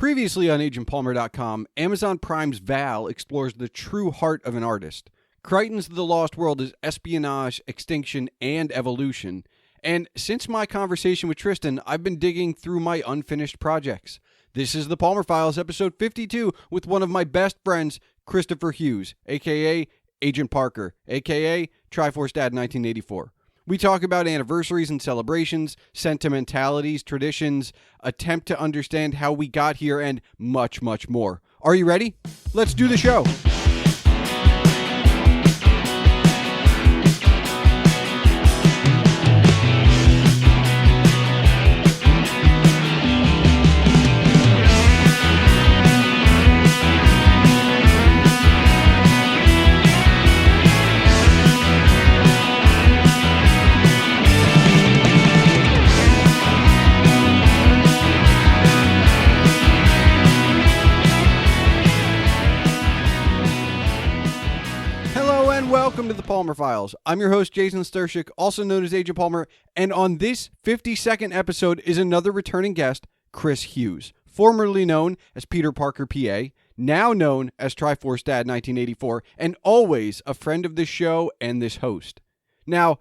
Previously on agentpalmer.com, Amazon Prime's Val explores the true heart of an artist. Crichton's The Lost World is Espionage, Extinction, and Evolution. And since my conversation with Tristan, I've been digging through my unfinished projects. This is the Palmer Files, episode 52, with one of my best friends, Christopher Hughes, a.k.a. Agent Parker, a.k.a. Triforce Dad 1984. We talk about anniversaries and celebrations, sentimentalities, traditions, attempt to understand how we got here, and much, much more. Are you ready? Let's do the show. Welcome to the Palmer Files. I'm your host, Jason Stershik, also known as Agent Palmer, and on this 52nd episode is another returning guest, Chris Hughes, formerly known as Peter Parker, PA, now known as Triforce Dad 1984, and always a friend of this show and this host. Now,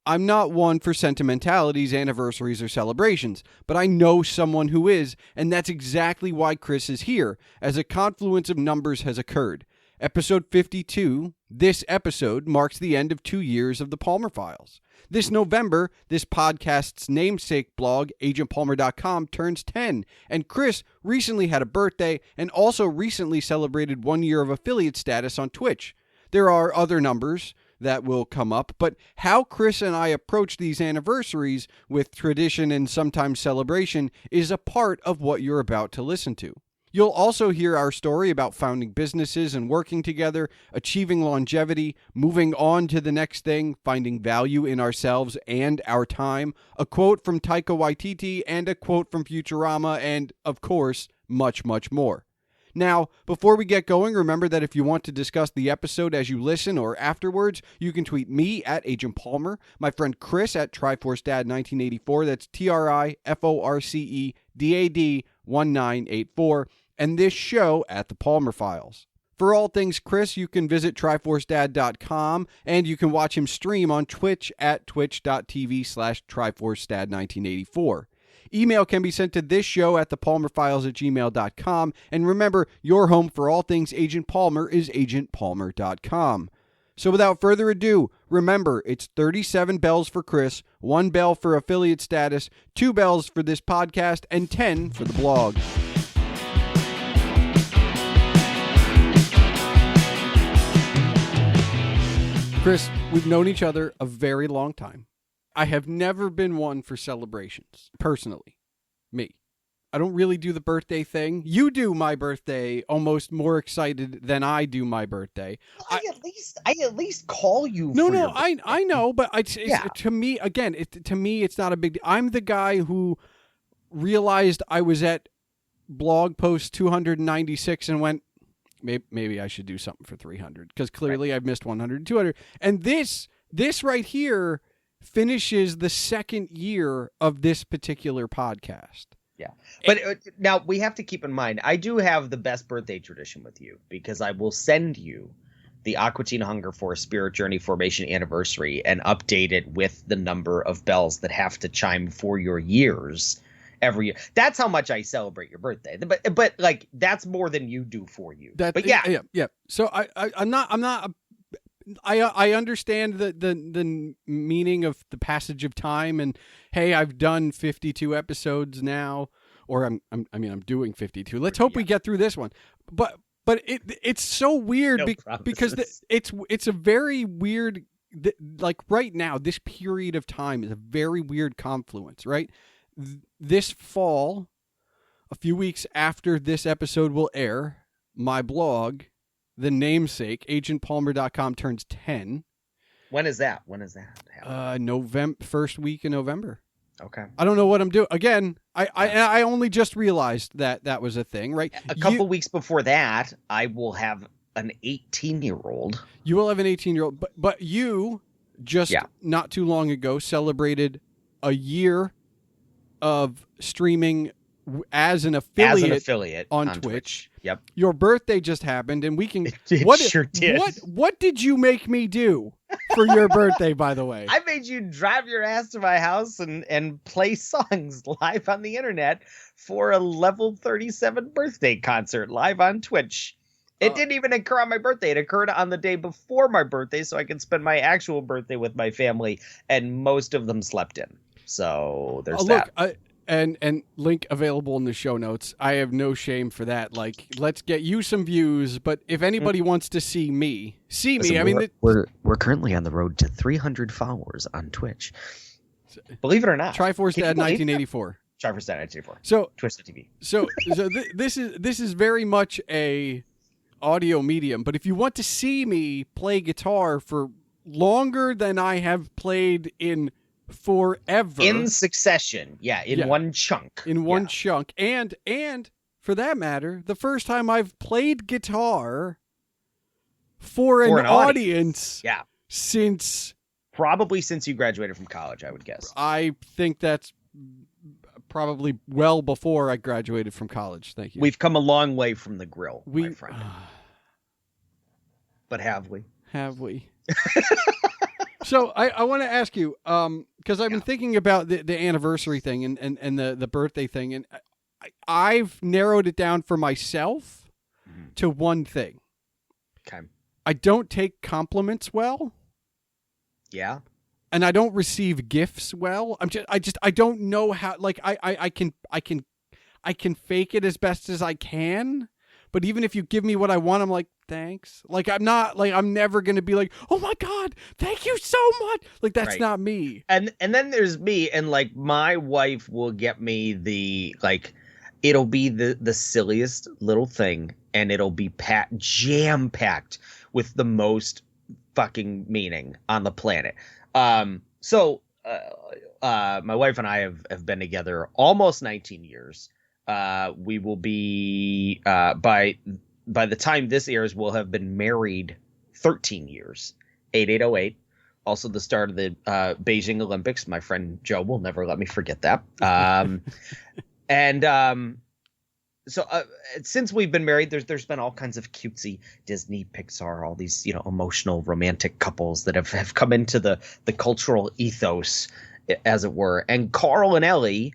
I'm not one for sentimentalities, anniversaries, or celebrations, but I know someone who is, and that's exactly why Chris is here, as a confluence of numbers has occurred. Episode 52, this episode marks the end of 2 years of the Palmer Files. This November, this podcast's namesake blog, agentpalmer.com, turns 10, and Chris recently had a birthday and also recently celebrated 1 year of affiliate status on Twitch. There are other numbers that will come up, but how Chris and I approach these anniversaries with tradition and sometimes celebration is a part of what you're about to listen to. You'll also hear our story about founding businesses and working together, achieving longevity, moving on to the next thing, finding value in ourselves and our time, a quote from Taika Waititi, and a quote from Futurama, and, of course, much, much more. Now, before we get going, remember that if you want to discuss the episode as you listen or afterwards, you can tweet me at Agent Palmer, my friend Chris at Triforce Dad 1984, that's TRIFORCEDAD 1984, and this show at the Palmer Files. For all things Chris, you can visit TriforceDad.com, and you can watch him stream on Twitch at twitch.tv/TriforceDad1984. Email can be sent to this show at thepalmerfiles@gmail.com, and remember, your home for all things Agent Palmer is agentpalmer.com. So without further ado, remember, it's 37 bells for Chris, 1 bell for affiliate status, 2 bells for this podcast, and 10 for the blog. Chris, we've known each other a very long time. I have never been one for celebrations, personally. Me. I don't really do the birthday thing. You do my birthday almost more excited than I do my birthday. I at least call you. I know, but to me, again, it's not a big deal. I'm the guy who realized I was at blog post 296 and went, maybe I should do something for 300, because clearly right. I've missed 100, 200. And this right here finishes the second year of this particular podcast. Yeah. But now we have to keep in mind, I do have the best birthday tradition with you, because I will send you the Aqua Teen Hunger Force Spirit Journey Formation Anniversary and update it with the number of bells that have to chime for your years every year. That's how much I celebrate your birthday. But like, that's more than you do for you. But yeah. So I understand the meaning of the passage of time, and hey, I've done 52 episodes now, or I'm doing 52. Let's hope we get through this one. But it's so weird because it's a very weird, like right now, this period of time is a very weird confluence, right? This fall, a few weeks after this episode will air, my blog, the namesake, agentpalmer.com, turns 10. When is that? November, first week in November. Okay. I don't know what I'm doing. Again, I only just realized that was a thing, right? A couple weeks before that, I will have an 18-year-old. You will have an 18-year-old, but you just not too long ago celebrated a year of streaming as an affiliate on Twitch. Yep. Your birthday just happened, and we can. It sure did. What did you make me do for your birthday, by the way? I made you drive your ass to my house and play songs live on the internet for a level 37 birthday concert live on Twitch. It didn't even occur on my birthday. It occurred on the day before my birthday, so I could spend my actual birthday with my family, and most of them slept in. So there's that. Look, and link available in the show notes. I have no shame for that. Like, let's get you some views. But if anybody wants to see me. Listen, I mean, we're currently on the road to 300 followers on Twitch. Believe it or not. Triforce Dad 1984. Triforce Dad 1984. So Twitch.tv. So this is very much a audio medium. But if you want to see me play guitar for longer than I have played in forever, in succession, one chunk, chunk, and for that matter, the first time I've played guitar for an audience, since you graduated from college, I would guess. I think that's probably well before I graduated from college. Thank you. We've come a long way from the grill, my friend. But have we? Have we? So I want to ask you, because I've been thinking about the anniversary thing and the birthday thing, and I've narrowed it down for myself to one thing. Okay. I don't take compliments well. Yeah. And I don't receive gifts well. I don't know how. Like I can fake it as best as I can. But even if you give me what I want, I'm like, thanks. Like, I'm never going to be like, oh my God, thank you so much. Like, that's not me. And then there's me, and like my wife will get me it'll be the silliest little thing, and it'll be jam packed with the most fucking meaning on the planet. So my wife and I have been together almost 19 years. We will be by the time this airs, we'll have been married 13 years. 8808. Also the start of the Beijing Olympics. My friend Joe will never let me forget that. So since we've been married, there's been all kinds of cutesy Disney, Pixar, all these emotional romantic couples that have come into the cultural ethos, as it were. And Carl and Ellie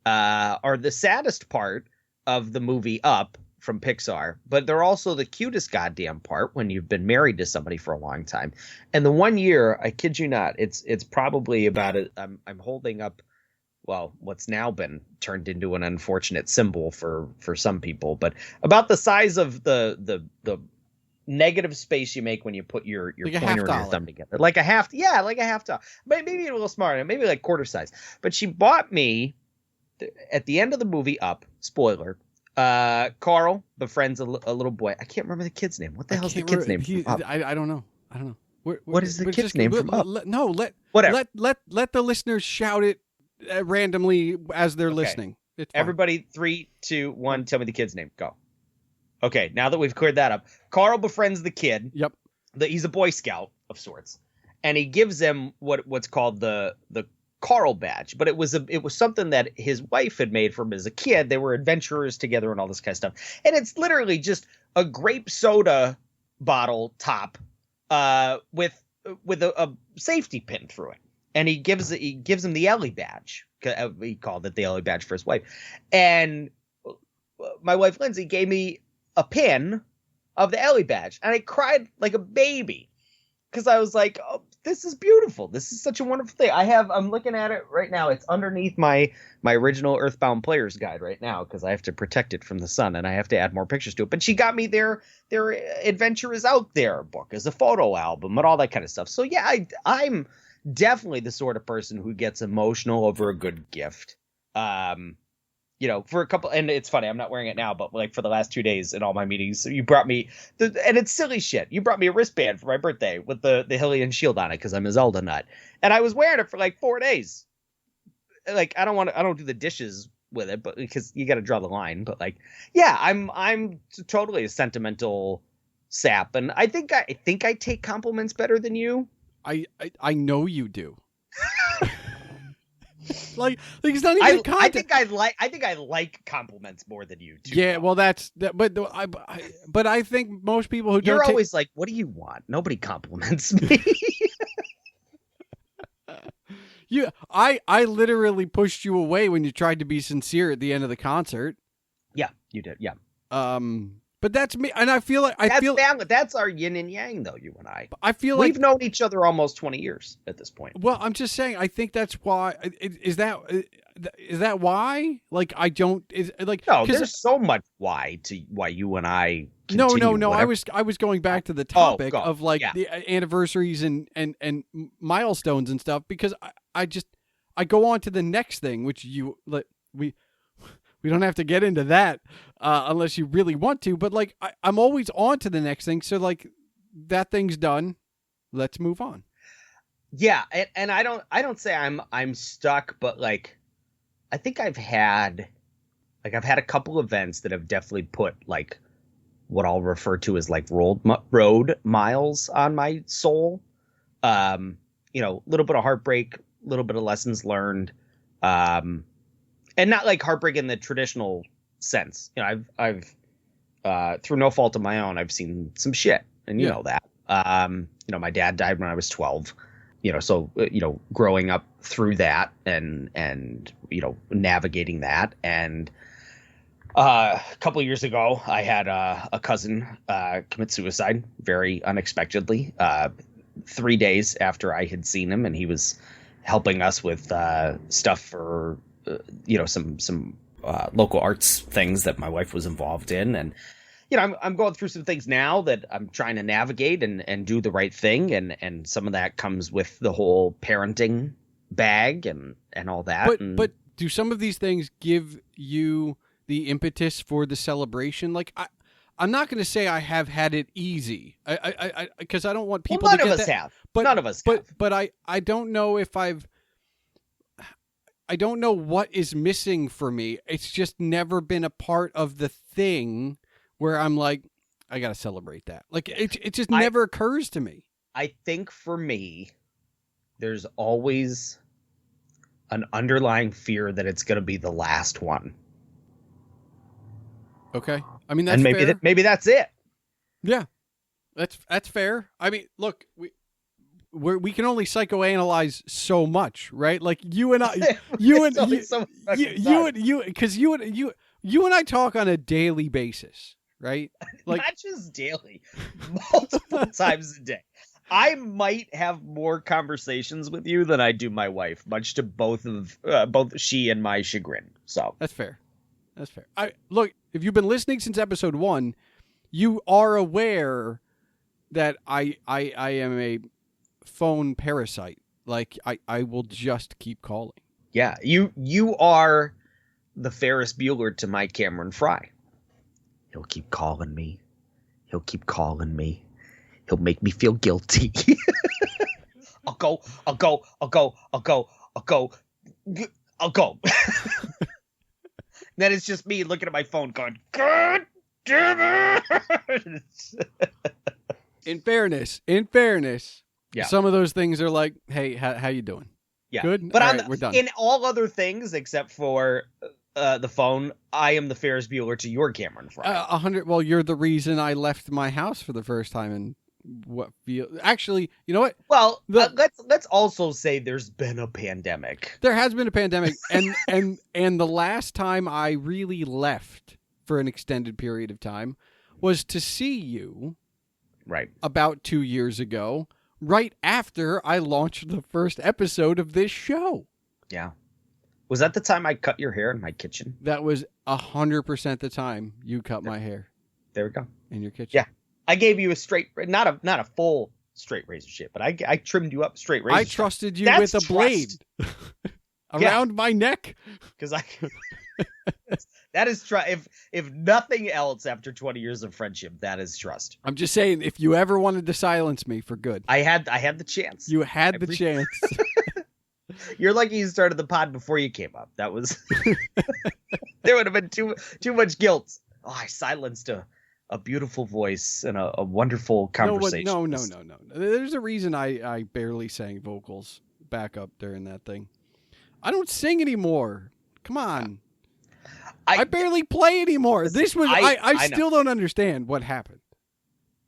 are the saddest part of the movie Up from Pixar, but they're also the cutest goddamn part when you've been married to somebody for a long time. And the 1 year, I kid you not, it's probably about it. I'm holding up, well, what's now been turned into an unfortunate symbol for some people, but about the size of the negative space you make when you put your like pointer and your thumb together, like a half dollar, maybe a little smaller, maybe like quarter size. But she bought me at the end of the movie Up, spoiler, Carl befriends a little boy. I can't remember the kid's name. What the hell is the kid's name from Up? I don't know. What is the kid's name from Up? Let the listeners shout it randomly as they're listening. Everybody, 3, 2, 1. Tell me the kid's name. Go. Okay, now that we've cleared that up, Carl befriends the kid. Yep. He's a Boy Scout of sorts, and he gives him what's called the Carl badge, but it was something that his wife had made for him as a kid. They were adventurers together and all this kind of stuff. And it's literally just a grape soda bottle top with a safety pin through it. And he gives him the Ellie badge. He called it the Ellie badge for his wife. And my wife Lindsay gave me a pin of the Ellie badge, and I cried like a baby because I was like, oh, this is beautiful. This is such a wonderful thing. I'm looking at it right now. It's underneath my original Earthbound Player's Guide right now because I have to protect it from the sun and I have to add more pictures to it. But she got me their Adventure Is Out There book as a photo album and all that kind of stuff. So yeah, I'm definitely the sort of person who gets emotional over a good gift. For a couple, and it's funny, I'm not wearing it now, but like for the last 2 days in all my meetings, you brought me, and it's silly shit. You brought me a wristband for my birthday with the Hylian shield on it because I'm a Zelda nut, and I was wearing it for like 4 days. Like I don't do the dishes with it, but because you got to draw the line. But like, yeah, I'm totally a sentimental sap, and I think I take compliments better than you. I know you do. Like it's not even content. I think I like compliments more than you too. Yeah, well, that's that. But I think most people who You're don't always like, what do you want? Nobody compliments me. I literally pushed you away when you tried to be sincere at the end of the concert. Yeah, you did. Yeah. But that's me, and I feel like that's our yin and yang, though. You and I feel we've like known each other almost 20 years at this point. Well, I'm just saying. I think that's why. Is that why? Like I don't. Is like no. There's so much why you and I. No. Whatever. I was going back to the topic of like the anniversaries and milestones and stuff because I go on to the next thing, which we don't have to get into that unless you really want to. But like I'm always on to the next thing, so like that thing's done. Let's move on. Yeah, and I don't say I'm stuck, but like I think I've had a couple events that have definitely put like what I'll refer to as like road miles on my soul. A little bit of heartbreak, a little bit of lessons learned, and not like heartbreak in the traditional sense. I've through no fault of my own, I've seen some shit, and you know that. My dad died when I was 12. So growing up through that and navigating that, and a couple of years ago, I had a cousin commit suicide very unexpectedly. 3 days after I had seen him, and he was helping us with stuff for some local arts things that my wife was involved in, and I'm going through some things now that I'm trying to navigate and do the right thing, and some of that comes with the whole parenting bag and all that. But do some of these things give you the impetus for the celebration? Like I'm not going to say I have had it easy, because I don't want people. Well, none of us have. None of us have. But I don't know if I don't know what is missing for me. It's just never been a part of the thing where I'm like, I got to celebrate that. Like it just never occurs to me. I think for me, there's always an underlying fear that it's going to be the last one. Okay. I mean, that's and maybe fair. Maybe that's it. Yeah. That's fair. I mean, look, we can only psychoanalyze so much, right? Like you and I, you and I talk on a daily basis, right? Like not just daily, multiple times a day. I might have more conversations with you than I do my wife, much to both she and my chagrin. So that's fair. That's fair. Look, if you've been listening since episode 1, you are aware that I am a phone parasite. Like I will just keep calling. Yeah, you are the Ferris Bueller to my Cameron Fry. He'll keep calling me. He'll keep calling me. He'll make me feel guilty. I'll go. Then it's just me looking at my phone going, God damn it. In fairness, yeah. Some of those things are like, hey, how you doing? Yeah. Good? But we're done. In all other things except for the phone, I am the Ferris Bueller to your Cameron Fry. 100. Well, you're the reason I left my house for the first time in actually, you know what? Well, let's also say there's been a pandemic. There has been a pandemic, and the last time I really left for an extended period of time was to see you, right? About 2 years ago, right after I launched the first episode of this show. Yeah. Was that the time I cut your hair in my kitchen? That was 100% the time you cut my hair. There we go. In your kitchen. Yeah. I gave you a straight, not a full straight razor shit, but I trimmed you up straight razor. I trusted you with a blade around my neck. Because that is trust. If nothing else, after 20 years of friendship, that is trust. I'm just saying, if you ever wanted to silence me for good, I had the chance. You had the chance. You're lucky you started the pod before you came up. That was there would have been too much guilt. Oh, I silenced a beautiful voice and a wonderful conversation. No. There's a reason I barely sang vocals back up during that thing. I don't sing anymore. Come on. I barely play anymore. I still don't understand what happened.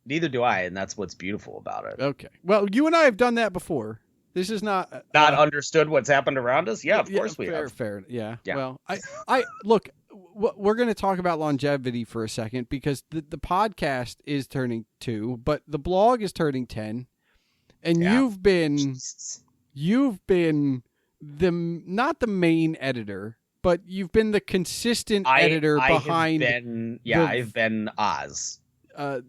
Neither do I, and that's what's beautiful about it. Okay. Well, you and I have done that before. This is not understood what's happened around us. Yeah, of course we have. Fair. Yeah. Well, I look. We're going to talk about longevity for a second because the podcast is turning 2, but the blog is turning 10, and you've been not the main editor, but you've been the consistent editor behind. I've been Oz. Behind.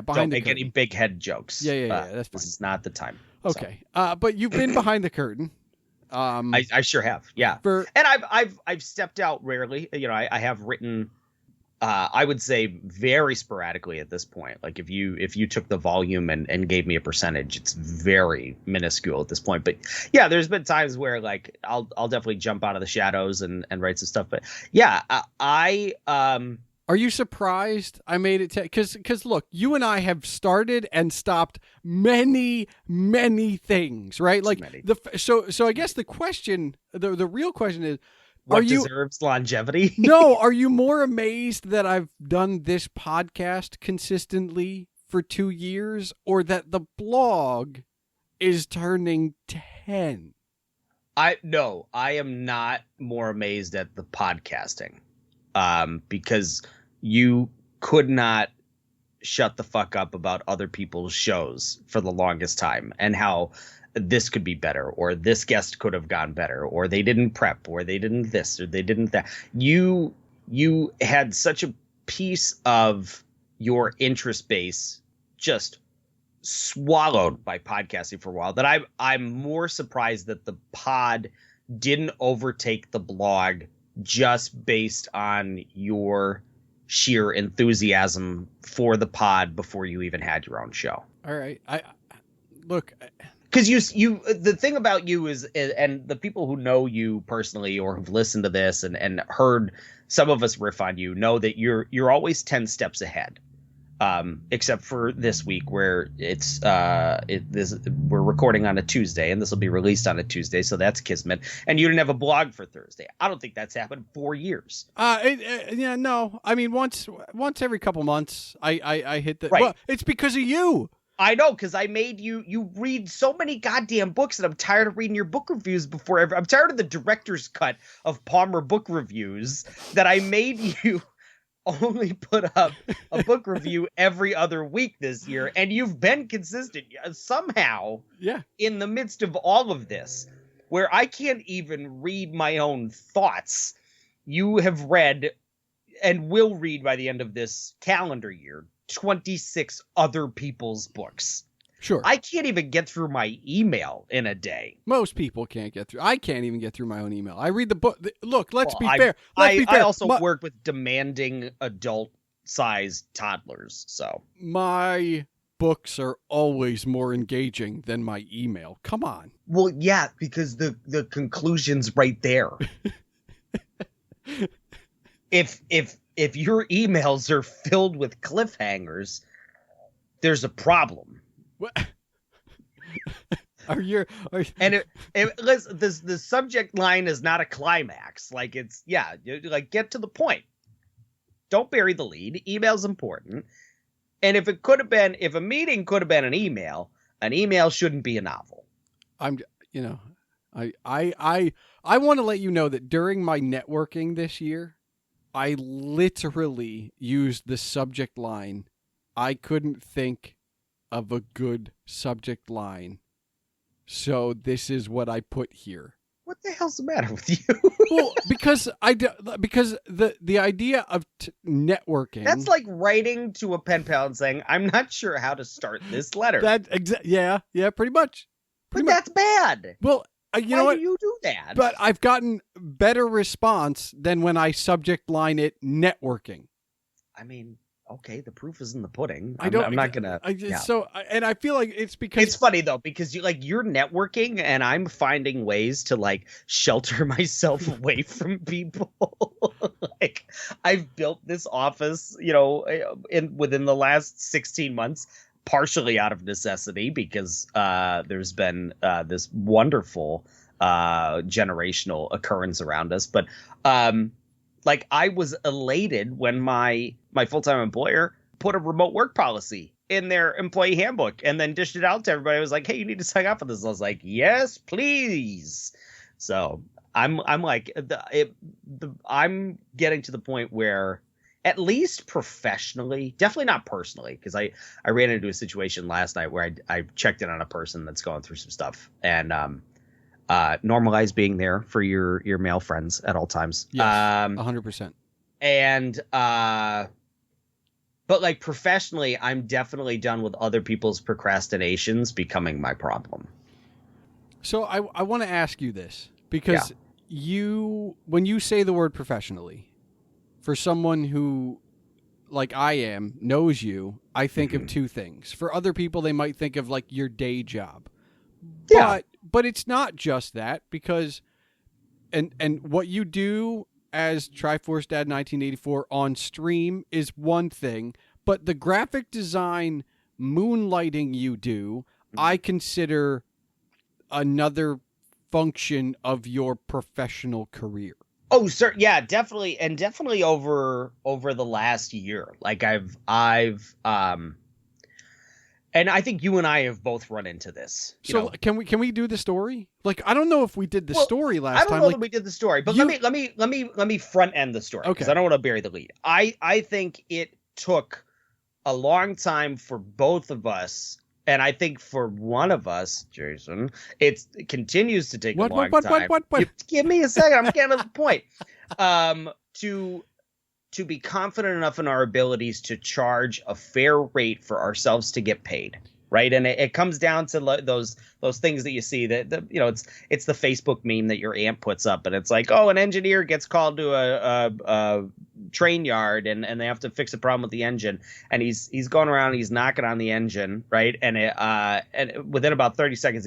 Don't make any big head jokes. Yeah. That's fine. This is not the time. Okay. So. But you've been behind the curtain. I sure have. Yeah. And I've stepped out rarely. I have written. I would say very sporadically at this point. Like if you took the volume and gave me a percentage, it's very minuscule at this point. But yeah, there's been times where like I'll definitely jump out of the shadows and write some stuff. But yeah, Are you surprised I made it? Because look, you and I have started and stopped many things, right? Like so I guess the question, the real question is, what deserves longevity? No, are you more amazed that I've done this podcast consistently for 2 years, or that the blog is turning 10? I am not more amazed at the podcasting, because you could not shut the fuck up about other people's shows for the longest time and how this could be better, or this guest could have gone better, or they didn't prep, or they didn't this, or they didn't that. You had such a piece of your interest base just swallowed by podcasting for a while that I'm more surprised that the pod didn't overtake the blog just based on your sheer enthusiasm for the pod before you even had your own show. All right. Look, because you the thing about you is, and the people who know you personally or have listened to this and heard some of us riff on you know that you're always 10 steps ahead. Except for this week where we're recording on a Tuesday and this will be released on a Tuesday, so that's kismet. And you didn't have a blog for Thursday. I don't think that's happened in 4 years. No. I mean, once every couple months, I hit the. Right. Well, it's because of you. I know, because I made you read so many goddamn books, and I'm tired of reading your book reviews I'm tired of the director's cut of Palmer book reviews that I made you only put up a book review every other week this year, and you've been consistent somehow. Yeah. In the midst of all of this, where I can't even read my own thoughts, you have read and will read by the end of this calendar year 26 other people's books. Sure. I can't even get through my email in a day. Most people can't get through. I can't even get through my own email. I read the book. Look, let's be fair. I also work with demanding adult-sized toddlers, so. My books are always more engaging than my email. Come on. Well, yeah, because the conclusion's right there. If your emails are filled with cliffhangers, there's a problem. What? And listen, the subject line is not a climax. Like like get to the point. Don't bury the lead. Email's important. And if a meeting could have been an email shouldn't be a novel. I want to let you know that during my networking this year, I literally used the subject line. I couldn't think of a good subject line, so this is what I put here. What the hell's the matter with you? Well, because the idea of networking. That's like writing to a pen pal and saying, "I'm not sure how to start this letter." Yeah, pretty much. That's bad. Well, you know what? Why do you do that? But I've gotten better response than when I subject line it networking. I mean, okay, the proof is in the pudding. I'm not gonna. And I feel like it's because it's funny though, because you're networking, and I'm finding ways to like shelter myself away from people. Like I've built this office, within the last 16 months. Partially out of necessity, because there's been this wonderful generational occurrence around us. But like I was elated when my full-time employer put a remote work policy in their employee handbook and then dished it out to everybody. I was like, hey, you need to sign up for this. I was like, yes, please. So I'm like, I'm getting to the point where, at least professionally, definitely not personally, because I ran into a situation last night where I checked in on a person that's going through some stuff, and normalize being there for your male friends at all times. Yes, 100%. And but like professionally, I'm definitely done with other people's procrastinations becoming my problem. So I want to ask you this, because when you say the word professionally, for someone who, like I am, knows you, I think of two things. For other people, they might think of like your day job. Yeah. But it's not just that, because and what you do as Triforce Dad 1984 on stream is one thing, but the graphic design moonlighting you do, I consider another function of your professional career. Oh, sir, yeah, definitely, and definitely over the last year. Like I've and I think you and I have both run into this. So can we do the story? Like, I don't know if we did the story last time. I don't know that we did the story, but let me front end the story, because I don't want to bury the lead. I think it took a long time for both of us, and I think for one of us, Jason, it continues to take a long time. What? Give me a second. I'm getting to the point. To be confident enough in our abilities to charge a fair rate for ourselves to get paid, right? And it comes down to those things that you see that it's the Facebook meme that your aunt puts up, and it's like, oh, an engineer gets called to a train yard and they have to fix a problem with the engine, and he's going around, he's knocking on the engine, right? And and within about 30 seconds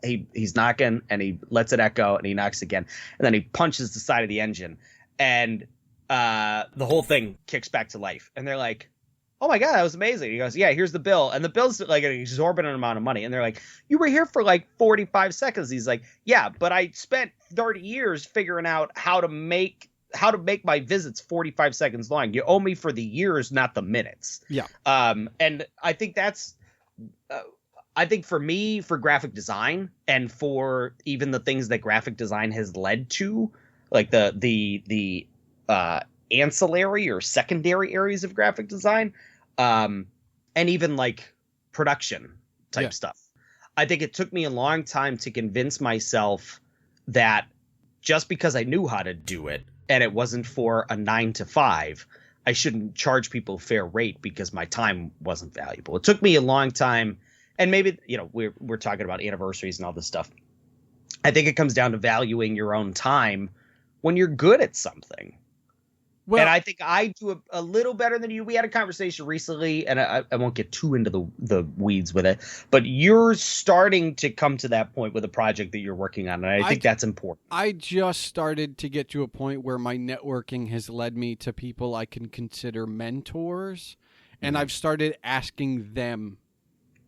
he's knocking, and he lets it echo, and he knocks again, and then he punches the side of the engine, and the whole thing kicks back to life. And they're like, oh my God, that was amazing. He goes, yeah, here's the bill. And the bill's like an exorbitant amount of money. And they're like, you were here for like 45 seconds. He's like, yeah, but I spent 30 years figuring out how to make my visits 45 seconds long. You owe me for the years, not the minutes. Yeah. And I think that's, I think for me, for graphic design, and for even the things that graphic design has led to, like the ancillary or secondary areas of graphic design, and even like production type stuff. I think it took me a long time to convince myself that just because I knew how to do it and it wasn't for a 9 to 5, I shouldn't charge people fair rate because my time wasn't valuable. It took me a long time, and maybe, we're talking about anniversaries and all this stuff. I think it comes down to valuing your own time when you're good at something. Well, and I think I do a little better than you. We had a conversation recently, and I won't get too into the weeds with it, but you're starting to come to that point with a project that you're working on, and I think that's important. I just started to get to a point where my networking has led me to people I can consider mentors, and I've started asking them,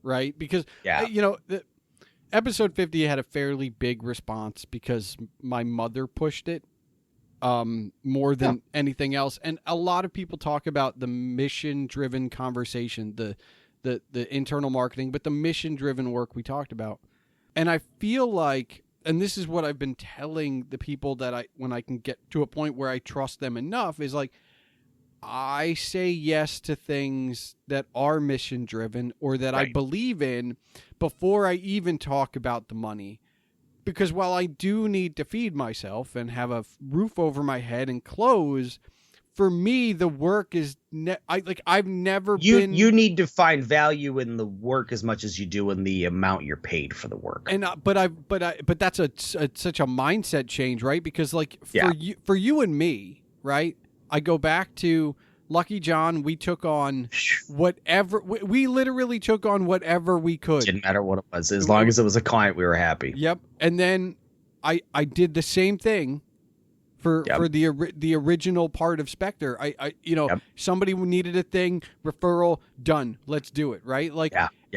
right? Because, the episode 50 had a fairly big response because my mother pushed it. More than anything else. And a lot of people talk about the mission-driven conversation, the internal marketing, but the mission-driven work we talked about. And I feel like, and this is what I've been telling the people that when I can get to a point where I trust them enough, is like, I say yes to things that are mission-driven or that I believe in before I even talk about the money. Because while I do need to feed myself and have a roof over my head and clothes, for me the work is I've never been. You need to find value in the work as much as you do in the amount you're paid for the work. And but that's such a mindset change, right? Because for you and me, right? I go back to Lucky John. We took on whatever we literally took on whatever we could. Didn't matter what it was, as long as it was a client, we were happy. Yep. And then I did the same thing for the original part of Spectre. Somebody needed a thing, referral, done. Let's do it. Right.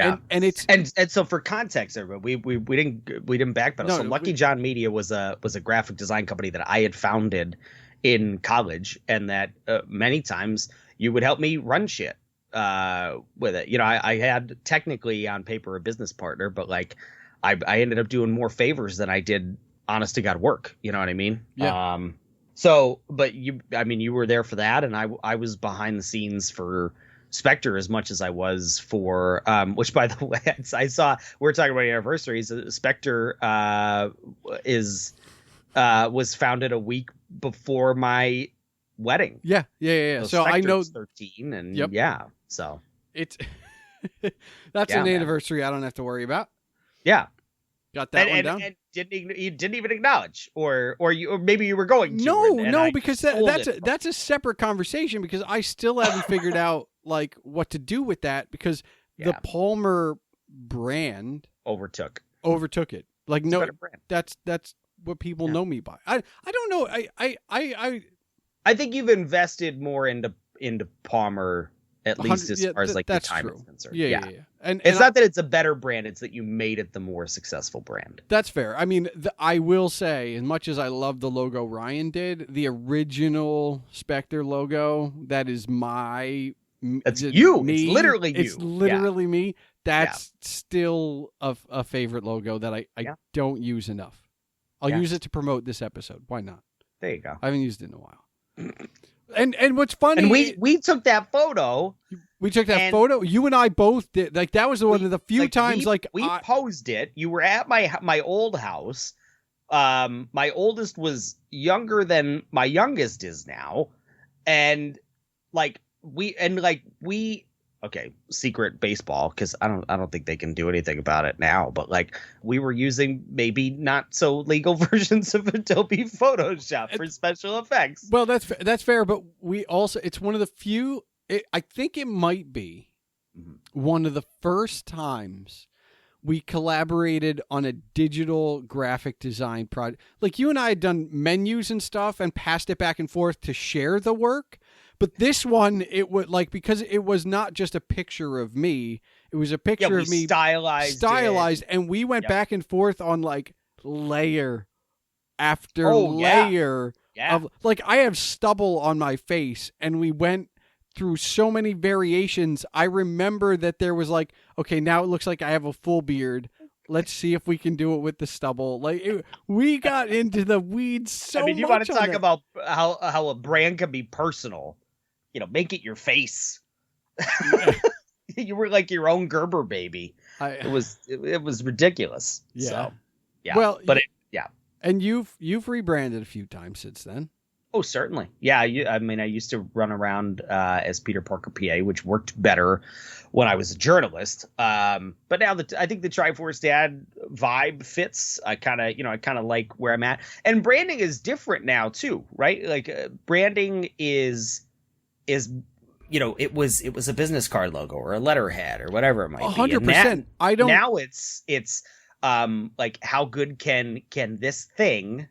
Yeah, and it's and so for context, everybody, we didn't backpedal. So Lucky John Media was a graphic design company that I had founded in college, and that many times you would help me run shit with it. You know, I had technically on paper a business partner, but like I ended up doing more favors than I did honest to God work. You know what I mean? Yeah. So, but you were there for that, and I was behind the scenes for Spectre as much as I was for which, by the way, I saw we're talking about Anniversaries. Spectre was founded a week before my wedding. Yeah. So I know 13, and yep. yeah, so it's that's an anniversary I don't have to worry about. Yeah, got that one down. And you didn't even acknowledge, or maybe you were going to. No, because that's a separate conversation, because I still haven't figured out like what to do with that, because the Palmer brand overtook it. Like, no, that's what people know me by. I don't know. I think you've invested more into Palmer, at least as far as like the time is concerned. Yeah. And it's not that it's a better brand; it's that you made it the more successful brand. That's fair. I mean, I will say, as much as I love the logo Ryan did, the original Spectre logo, that is my. It's you. Me. It's literally you. It's literally me. That's still a favorite logo that I don't use enough. I'll use it to promote this episode. Why not? There you go. I haven't used it in a while. And what's funny, and we took that photo. We took that photo. You and I both did. Like, that was one of the few times we posed it. You were at my old house. My oldest was younger than my youngest is now, and okay, secret baseball, because I don't think they can do anything about it now, but like, we were using maybe not so legal versions of Adobe Photoshop for special effects. Well, that's fair, but we also, it's one of the few, I think it might be one of the first times we collaborated on a digital graphic design project. Like, you and I had done menus and stuff and passed it back and forth to share the work. But this one, it would, like, because it was not just a picture of me, it was a picture of me stylized, and we went back and forth on like layer after layer of, like, I have stubble on my face, and we went through so many variations. I remember that there was like, okay, now it looks like I have a full beard. Let's see if we can do it with the stubble. Like, we got into the weeds so much. I mean, you want to talk about how a brand can be personal. You know, make it your face. You were like your own Gerber baby. It was ridiculous. Yeah. So, yeah. Well, but and you've rebranded a few times since then. Oh, certainly. Yeah. I mean, I used to run around as Peter Parker, PA, which worked better when I was a journalist. But now I think the Triforce Dad vibe fits. I kind of like where I'm at, and branding is different now too, right? Like, branding is, you know, it was a business card logo or a letterhead or whatever it might be. 100%. I don't. Now it's like, how good can this thing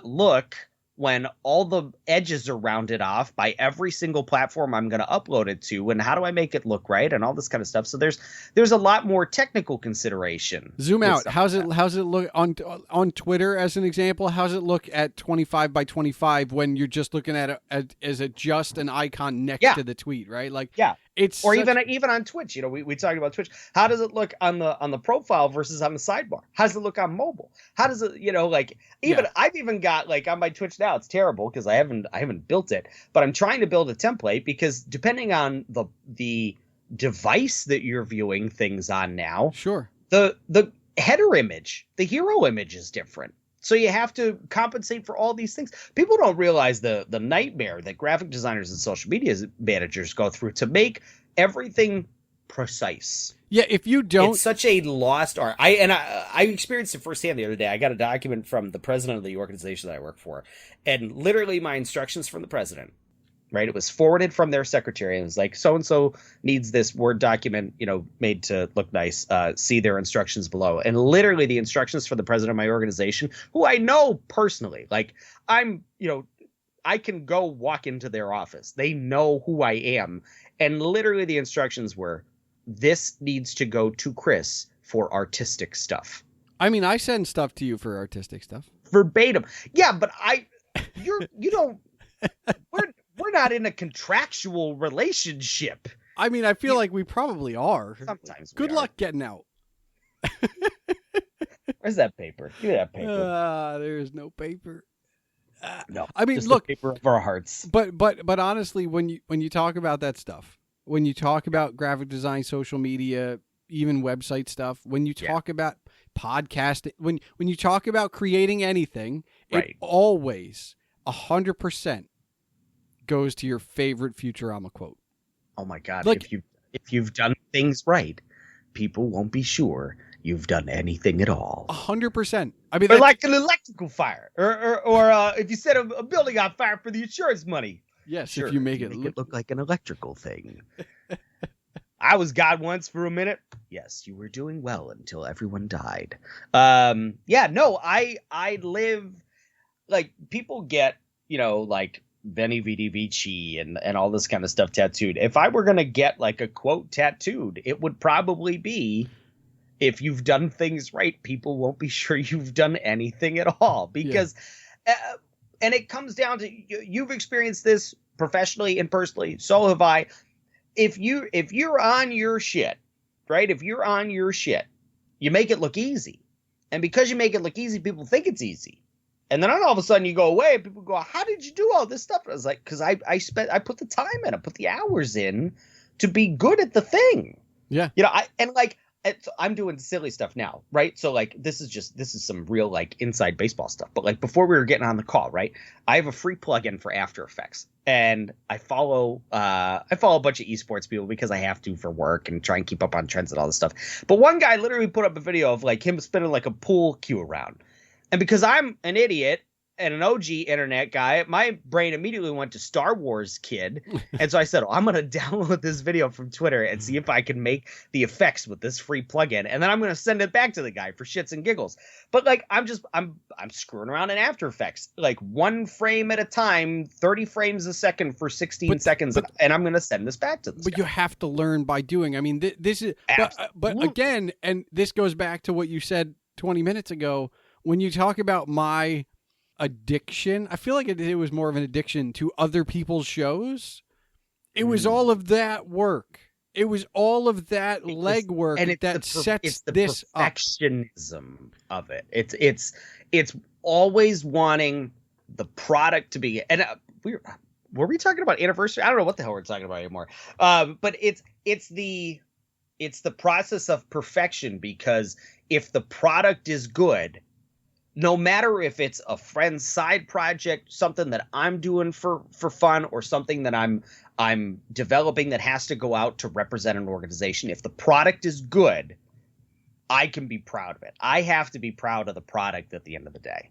look when all the edges are rounded off by every single platform I'm going to upload it to, and how do I make it look right, and all this kind of stuff. So there's a lot more technical consideration. Zoom out. How's it look on Twitter, as an example? How's it look at 25 by 25 when you're just looking at it as just an icon next to the tweet, right? Like, it's, or even on Twitch. You know, we talked about Twitch. How does it look on the profile versus on the sidebar? How does it look on mobile? How does it, you know, like, even I've even got, like, on my Twitch now, it's terrible because I haven't built it, but I'm trying to build a template, because depending on the device that you're viewing things on now, the header image, the hero image is different. So you have to compensate for all these things. People don't realize the nightmare that graphic designers and social media managers go through to make everything precise. Yeah, if you don't, it's such a lost art. I experienced it firsthand the other day. I got a document from the president of the organization that I work for, and literally my instructions from the president. Right, it was forwarded from their secretary, and it was like, so and so needs this Word document, you know, made to look nice. See their instructions below. And literally, the instructions for the president of my organization, who I know personally, like, I'm, you know, I can go walk into their office. They know who I am, and literally the instructions were: this needs to go to Chris for artistic stuff. I mean, I send stuff to you for artistic stuff. Verbatim. Yeah, but you don't, we're not in a contractual relationship. I mean, I feel like we probably are. Sometimes Good luck getting out. Where's that paper? Give me that paper. There's no paper. No. I mean, just look, the paper of our hearts. But honestly, when you talk about that stuff, when you talk about graphic design, social media, even website stuff, when you talk about podcasting, when you talk about creating anything, it always 100% goes to your favorite Futurama quote. Oh my God! Like, if you've done things right, people won't be sure you've done anything at all. 100%. I mean, or like an electrical fire, or if you set a building on fire for the insurance money. Yes, sure, if you make it look like an electrical thing. I was God once for a minute. Yes, you were doing well until everyone died. I live like people get, like Veni Vidi Vici and all this kind of stuff tattooed. If I were going to get like a quote tattooed, it would probably be, if you've done things right, people won't be sure you've done anything at all. Because, and it comes down to, you've experienced this professionally and personally. So have I. If you're on your shit, right? If you're on your shit, you make it look easy. And because you make it look easy, people think it's easy. And then all of a sudden you go away and people go, how did you do all this stuff? And I was like, because I put the time in, I put the hours in to be good at the thing. Yeah. I'm doing silly stuff now, right? So like, this is some real like inside baseball stuff. But like before we were getting on the call, right? I have a free plugin for After Effects, and I follow a bunch of esports people because I have to for work and try and keep up on trends and all this stuff. But one guy literally put up a video of like him spinning like a pool cue around. And because I'm an idiot and an OG internet guy, my brain immediately went to Star Wars kid. And so I said, I'm going to download this video from Twitter and see if I can make the effects with this free plugin. And then I'm going to send it back to the guy for shits and giggles. But like, I'm screwing around in After Effects, like one frame at a time, 30 frames a second for 16 seconds. And I'm going to send this back to this guy. You have to learn by doing. I mean, this is, but again, and this goes back to what you said 20 minutes ago, when you talk about my addiction, I feel like it was more of an addiction to other people's shows. It was all of that work. It was all of that legwork that sets this up. Perfectionism of it. It's always wanting the product to be. And were we talking about Anniversary? I don't know what the hell we're talking about anymore. But it's the process of perfection, because if the product is good, no matter if it's a friend's side project, something that I'm doing for fun, or something that I'm developing that has to go out to represent an organization, if the product is good, I can be proud of it. I have to be proud of the product at the end of the day.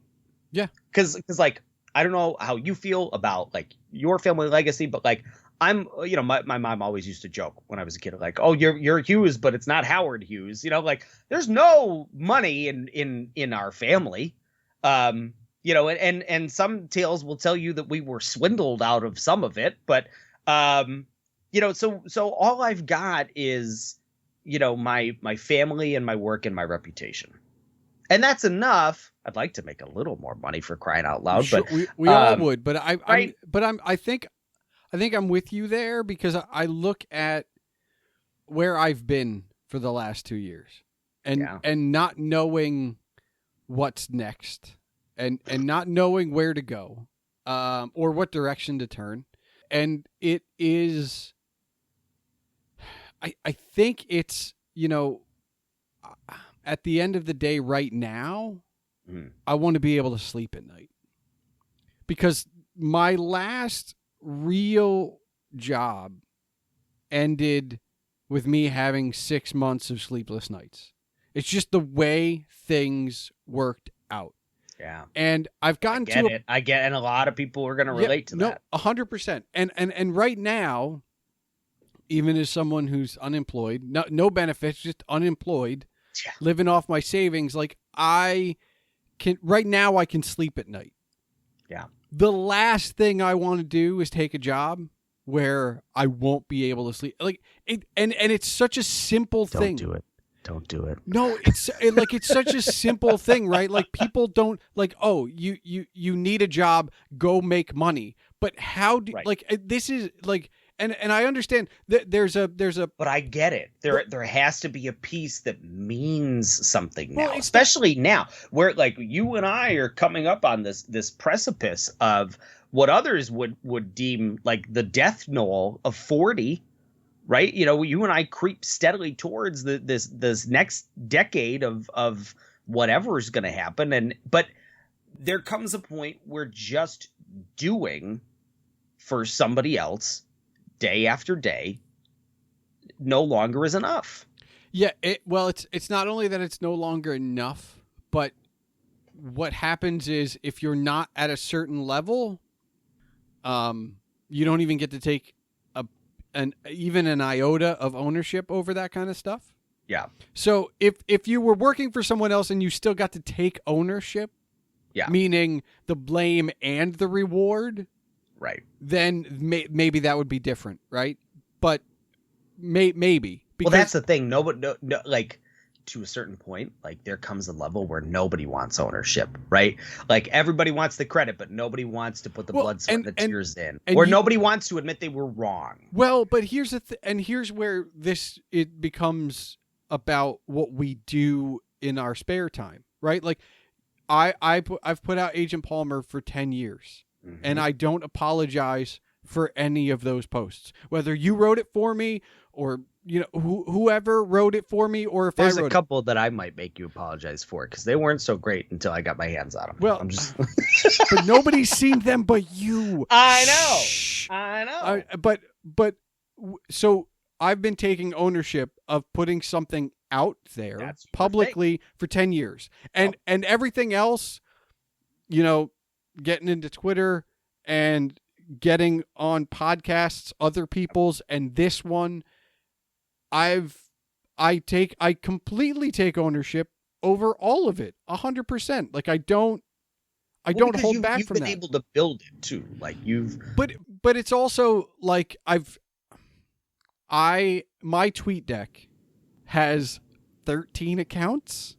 Yeah. Because like, I don't know how you feel about like your family legacy, but like I'm, my mom always used to joke when I was a kid, like, oh, you're Hughes, but it's not Howard Hughes. Like there's no money in our family. And some tales will tell you that we were swindled out of some of it, but, so all I've got is, my family and my work and my reputation. And that's enough. I'd like to make a little more money, for crying out loud, sure, but we all would, but I think I'm with you there, because I look at where I've been for the last 2 years and not knowing what's next and not knowing where to go, or what direction to turn. And it is, I think it's, at the end of the day right now, I want to be able to sleep at night, because my last real job ended with me having 6 months of sleepless nights. It's just the way things worked out. Yeah. And I've gotten I get, and a lot of people are going to relate to that. 100%. And right now, even as someone who's unemployed, no benefits, just unemployed, living off my savings, like I can sleep at night. Yeah. The last thing I want to do is take a job where I won't be able to sleep. Like it, and it's such a simple thing. Don't do it. No, it's such a simple thing, right? Like people don't like, oh, you need a job, go make money. But how do like this is like, and I understand that there's a. But I get it. There has to be a piece that means something now, especially now, where like you and I are coming up on this precipice of what others would deem like the death knell of 40. Right, you and I creep steadily towards this next decade of whatever is going to happen, but there comes a point where just doing for somebody else day after day no longer is enough. Yeah, it's not only that it's no longer enough, but what happens is if you're not at a certain level, you don't even get to take even an iota of ownership over that kind of stuff. Yeah. So if you were working for someone else and you still got to take ownership, meaning the blame and the reward, right? Then maybe that would be different, right? But maybe. Because, well, that's the thing. No, like to a certain point, like there comes a level where nobody wants ownership, right? Like everybody wants the credit, but nobody wants to put the blood, sweat, and the tears in, or nobody wants to admit they were wrong. Well, but here's and here's where it becomes about what we do in our spare time, right? Like I've put out Agent Palmer for 10 years, and I don't apologize for any of those posts, whether you wrote it for me or whoever wrote it for me, or if there's I wrote a couple that I might make you apologize for because they weren't so great until I got my hands on them. Well, I'm just but nobody's seen them but you. I know. But so I've been taking ownership of putting something out there publicly for 10 years, and everything else, getting into Twitter and getting on podcasts, other people's, and this one. I completely take ownership over all of it, 100%. Like I don't hold back from that. You've been able to build it too, like But it's also like my tweet deck has 13 accounts,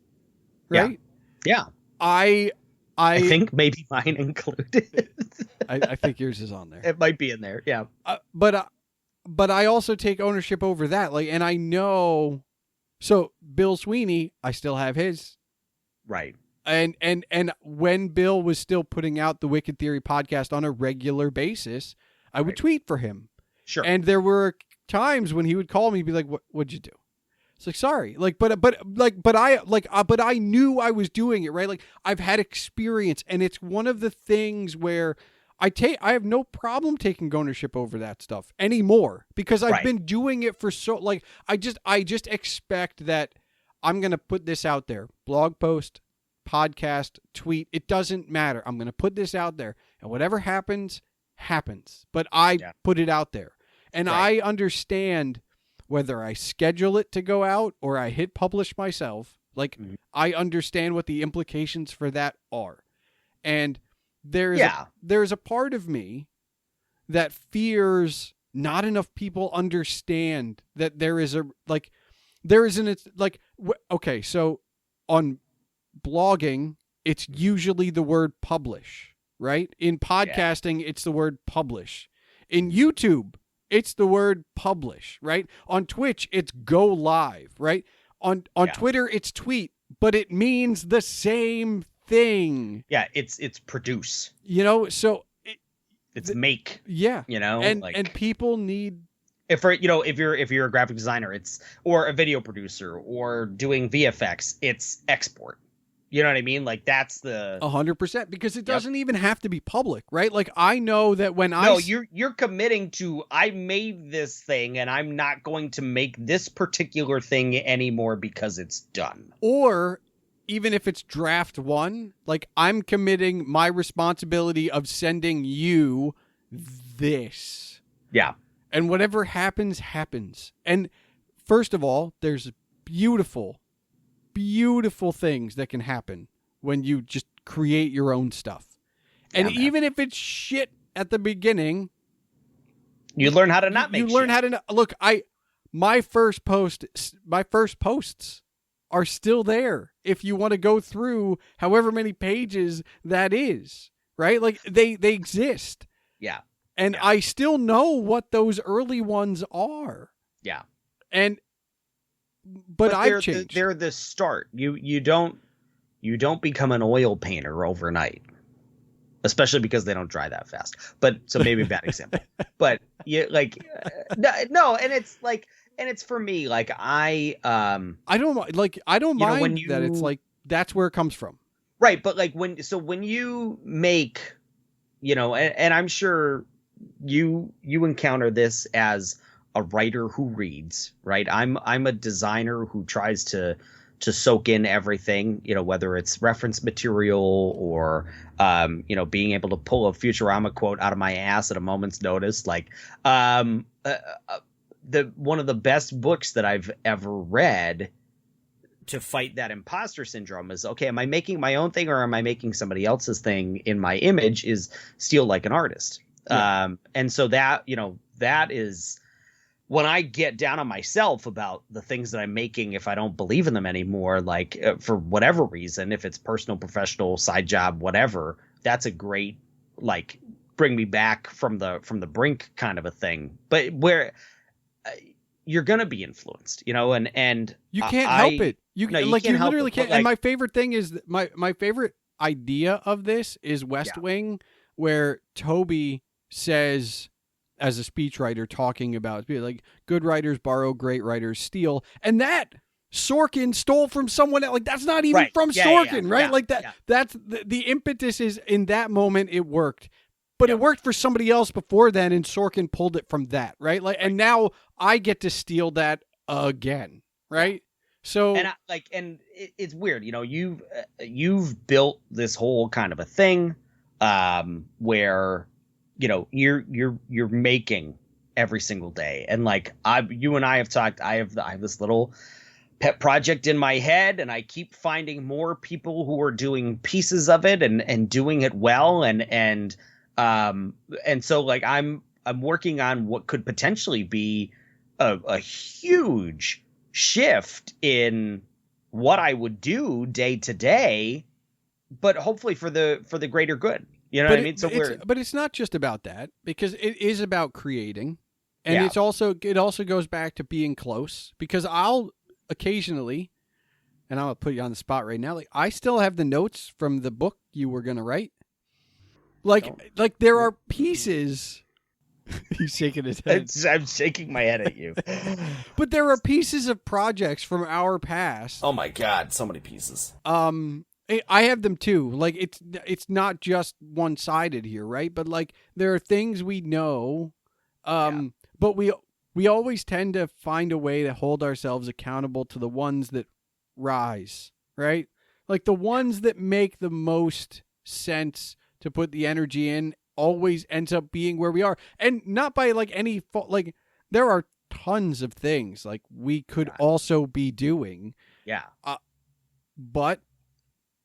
right? Yeah. I think maybe mine included. I think yours is on there. It might be in there, yeah. But I also take ownership over that. Like, and I know, so Bill Sweeney, I still have his. Right. And when Bill was still putting out the Wicked Theory podcast on a regular basis, I would tweet for him. Sure. And there were times when he would call me and be like, what'd you do? It's like, sorry. But I knew I was doing it, right? Like I've had experience, and it's one of the things where I have no problem taking ownership over that stuff anymore because I've been doing it for so like I just expect that I'm going to put this out there. Blog post, podcast, tweet, it doesn't matter. I'm going to put this out there, and whatever happens. But I put it out there. And I understand whether I schedule it to go out or I hit publish myself. Like I understand what the implications for that are. And there's a part of me that fears not enough people understand that okay, so on blogging, it's usually the word publish, right? In podcasting, it's the word publish. In YouTube, it's the word publish, right? On Twitch, it's go live, right? On Twitter, it's tweet, but it means the same thing. Yeah, it's produce. So it's make. Yeah. And people need if you're a graphic designer, or a video producer or doing VFX, it's export. You know what I mean? Like that's the 100% because it doesn't even have to be public, right? Like I know that when you're committing to I made this thing and I'm not going to make this particular thing anymore because it's done. Or even if it's draft 1, like I'm committing my responsibility of sending you this. Yeah. And whatever happens. And first of all, there's beautiful things that can happen when you just create your own stuff. And even if it's shit at the beginning, You learn how to not make You learn shit. how to look. My first posts are still there. If you want to go through however many pages that is, right? Like they exist. Yeah. And Yeah. I still know what those early ones are. Yeah. But I've changed. They're the start. You don't become an oil painter overnight, especially because they don't dry that fast. But so maybe a bad example. But you no, and it's like, and it's for me, like I don't mind that it's like that's where it comes from. Right, but like when you make, and I'm sure you encounter this as a writer who reads, right? I'm a designer who tries to soak in everything, whether it's reference material or being able to pull a Futurama quote out of my ass at a moment's notice. Like one of the best books that I've ever read to fight that imposter syndrome is, okay, am I making my own thing or am I making somebody else's thing in my image, is Steal Like an Artist. Yeah. And so that is when I get down on myself about the things that I'm making, if I don't believe in them anymore, like for whatever reason, if it's personal, professional, side job, whatever, that's a great, like, bring me back from the brink kind of a thing. But where you're going to be influenced, and you can't help it. You literally can't. Like, and my favorite thing is my favorite idea of this is West Wing, where Toby says, as a speechwriter, talking about like good writers borrow, great writers steal, and that Sorkin stole from someone else. Like that's not even from Sorkin, right? Like that. Yeah. That's the impetus is in that moment it worked, but it worked for somebody else before then, and Sorkin pulled it from that, right? Like, and now I get to steal that again, right? So and it's weird, you've built this whole kind of a thing, where you're making every single day. And like you and I have talked, I have this little pet project in my head, and I keep finding more people who are doing pieces of it and doing it well. And so like I'm working on what could potentially be a huge shift in what I would do day to day, but hopefully for the greater good. You know what I mean? But it's not just about that, because it is about creating, and it also goes back to being close. Because I'll occasionally, and I'll put you on the spot right now, like I still have the notes from the book you were gonna write. Like there are pieces. He's shaking his head. I'm shaking my head at you. But there are pieces of projects from our past. Oh my God, so many pieces. I have them too. Like it's not just one-sided here, right? But like there are things we know, but we always tend to find a way to hold ourselves accountable to the ones that rise, right? Like the ones that make the most sense to put the energy in always ends up being where we are, and not by like any fault. Like there are tons of things like we could also be doing, but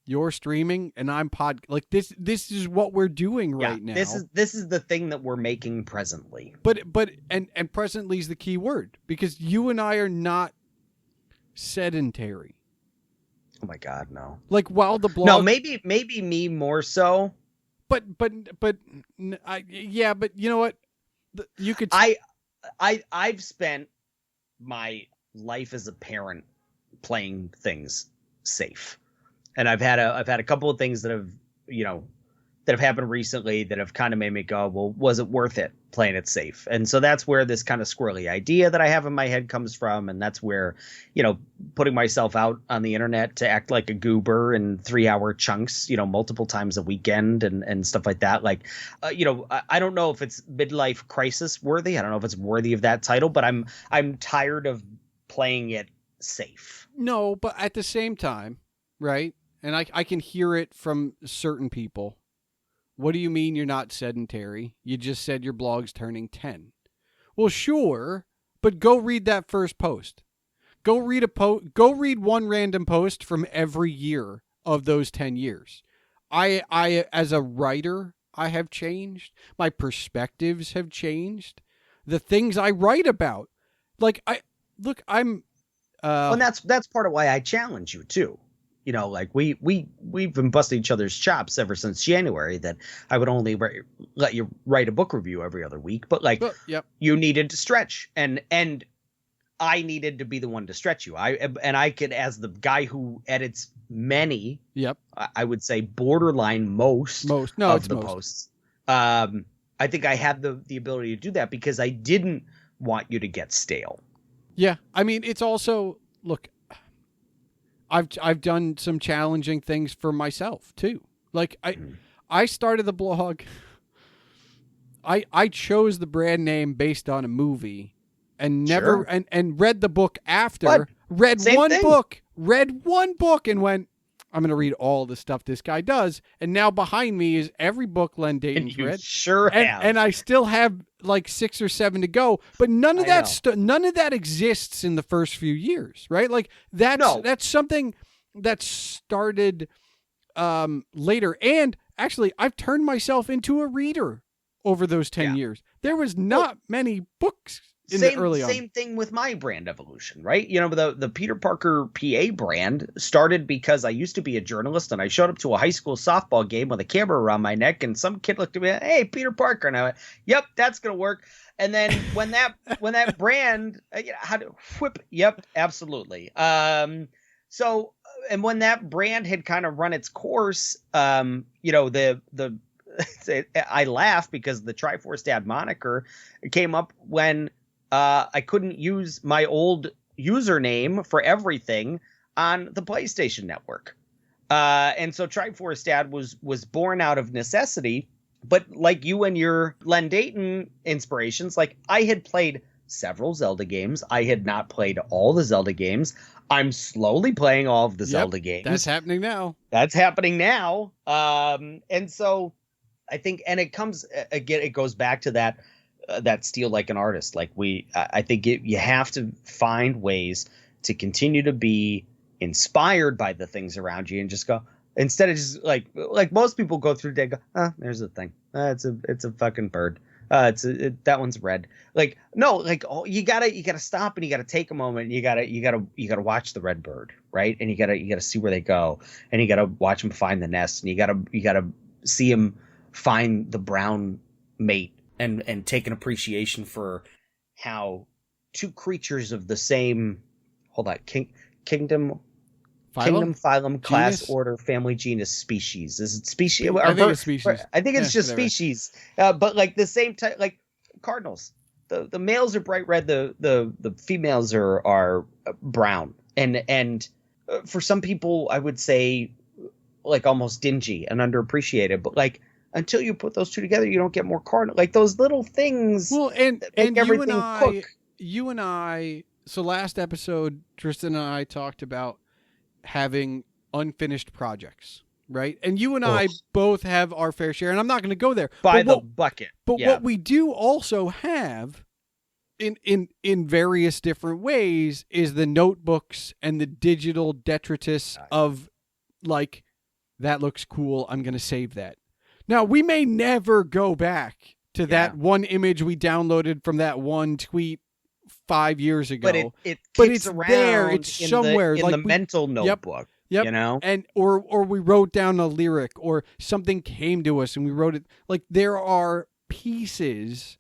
you're streaming and I'm like this is what we're doing right now. This is the thing that we're making presently. But and presently is the key word, because you and I are not sedentary. Oh my God, no. Like while the blog, no, maybe me more so. But you know what? You could. I've spent my life as a parent playing things safe, and I've had a couple of things that have happened recently that have kind of made me go, well, was it worth it playing it safe? And so that's where this kind of squirrely idea that I have in my head comes from. And that's where, putting myself out on the internet to act like a goober in 3-hour chunks, multiple times a weekend and stuff like that. Like, I don't know if it's midlife crisis worthy. I don't know if it's worthy of that title, but I'm tired of playing it safe. No, but at the same time, right? And I can hear it from certain people. What do you mean you're not sedentary? You just said your blog's turning 10. Well, sure, but go read that first post. Go read one random post from every year of those 10 years. I as a writer, I have changed. My perspectives have changed. the things I write about. Like I'm and that's part of why I challenge you too. You know, like we've been busting each other's chops ever since January that I would only let you write a book review every other week, but like you needed to stretch and I needed to be the one to stretch you. I could, as the guy who edits many, I would say borderline most of the posts. I think I had the ability to do that because I didn't want you to get stale. Yeah. I mean, it's also, look, I've done some challenging things for myself too. Like I started the blog. I chose the brand name based on a movie and never and read the book after. Read one book and went, I'm going to read all the stuff this guy does. And now behind me is every book Len Dayton's read. Sure have. And I still have like 6 or 7 to go. But none of that exists in the first few years, right? Like that's something that started later. And actually, I've turned myself into a reader over those 10 years. There was not many books Same thing with my brand evolution, right? You know, the Peter Parker PA brand started because I used to be a journalist and I showed up to a high school softball game with a camera around my neck and some kid looked at me, hey, Peter Parker. And I went, yep, that's going to work. And then when that brand, absolutely. So, and when that brand had kind of run its course, you know, I laugh because the Triforce Dad moniker came up when I couldn't use my old username for everything on the PlayStation Network. And so Triforce Dad was born out of necessity. But like you and your Len Dayton inspirations, like I had played several Zelda games. I had not played all the Zelda games. I'm slowly playing all of the Zelda games. That's happening now. And so I think, and it comes again, it goes back to that steal like an artist. Like I think you have to find ways to continue to be inspired by the things around you and just go, instead of just like most people go through day, go, there's a thing. It's a fucking bird. That one's red. Like, no, like you gotta stop and you gotta take a moment. And you gotta watch the red bird, right? And you gotta see where they go, and you gotta watch them find the nest, and you gotta see them find the brown mate, and take an appreciation for how two creatures of the same kingdom, phylum, class, genus? Order, family, genus, species. Is it species? I think it's species. I think it's just whatever. Species. But like the same type, like cardinals. The males are bright red. The females are brown. And for some people, I would say like almost dingy and underappreciated. But like until you put those two together, you don't get more cardinal. Like those little things. Well, and you and I. So last episode, Tristan and I talked about having unfinished projects, right? And you and I both have our fair share, and I'm not going to go there by the bucket. But what we do also have in various different ways is the notebooks and the digital detritus of like, that looks cool, I'm going to save that. Now, we may never go back to that one image we downloaded from that one tweet 5 years ago. But it's there. It's somewhere in the mental notebook. Yep. You know, and or we wrote down a lyric or something came to us and we wrote it. Like there are pieces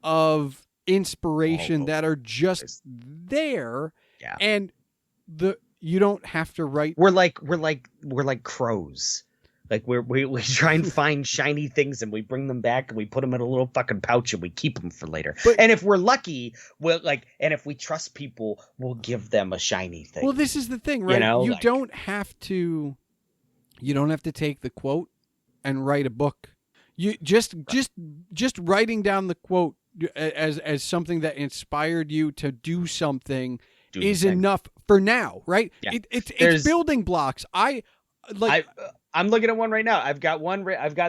of inspiration that are just there. Yeah. And you don't have to write. We're like crows. Like we try and find shiny things and we bring them back and we put them in a little fucking pouch and we keep them for later. And if we're lucky, and if we trust people, we'll give them a shiny thing. Well, this is the thing, right? You don't have to take the quote and write a book. You just writing down the quote as something that inspired you to do something is enough for now, right? Yeah. It's building blocks. I'm looking at one right now. I've got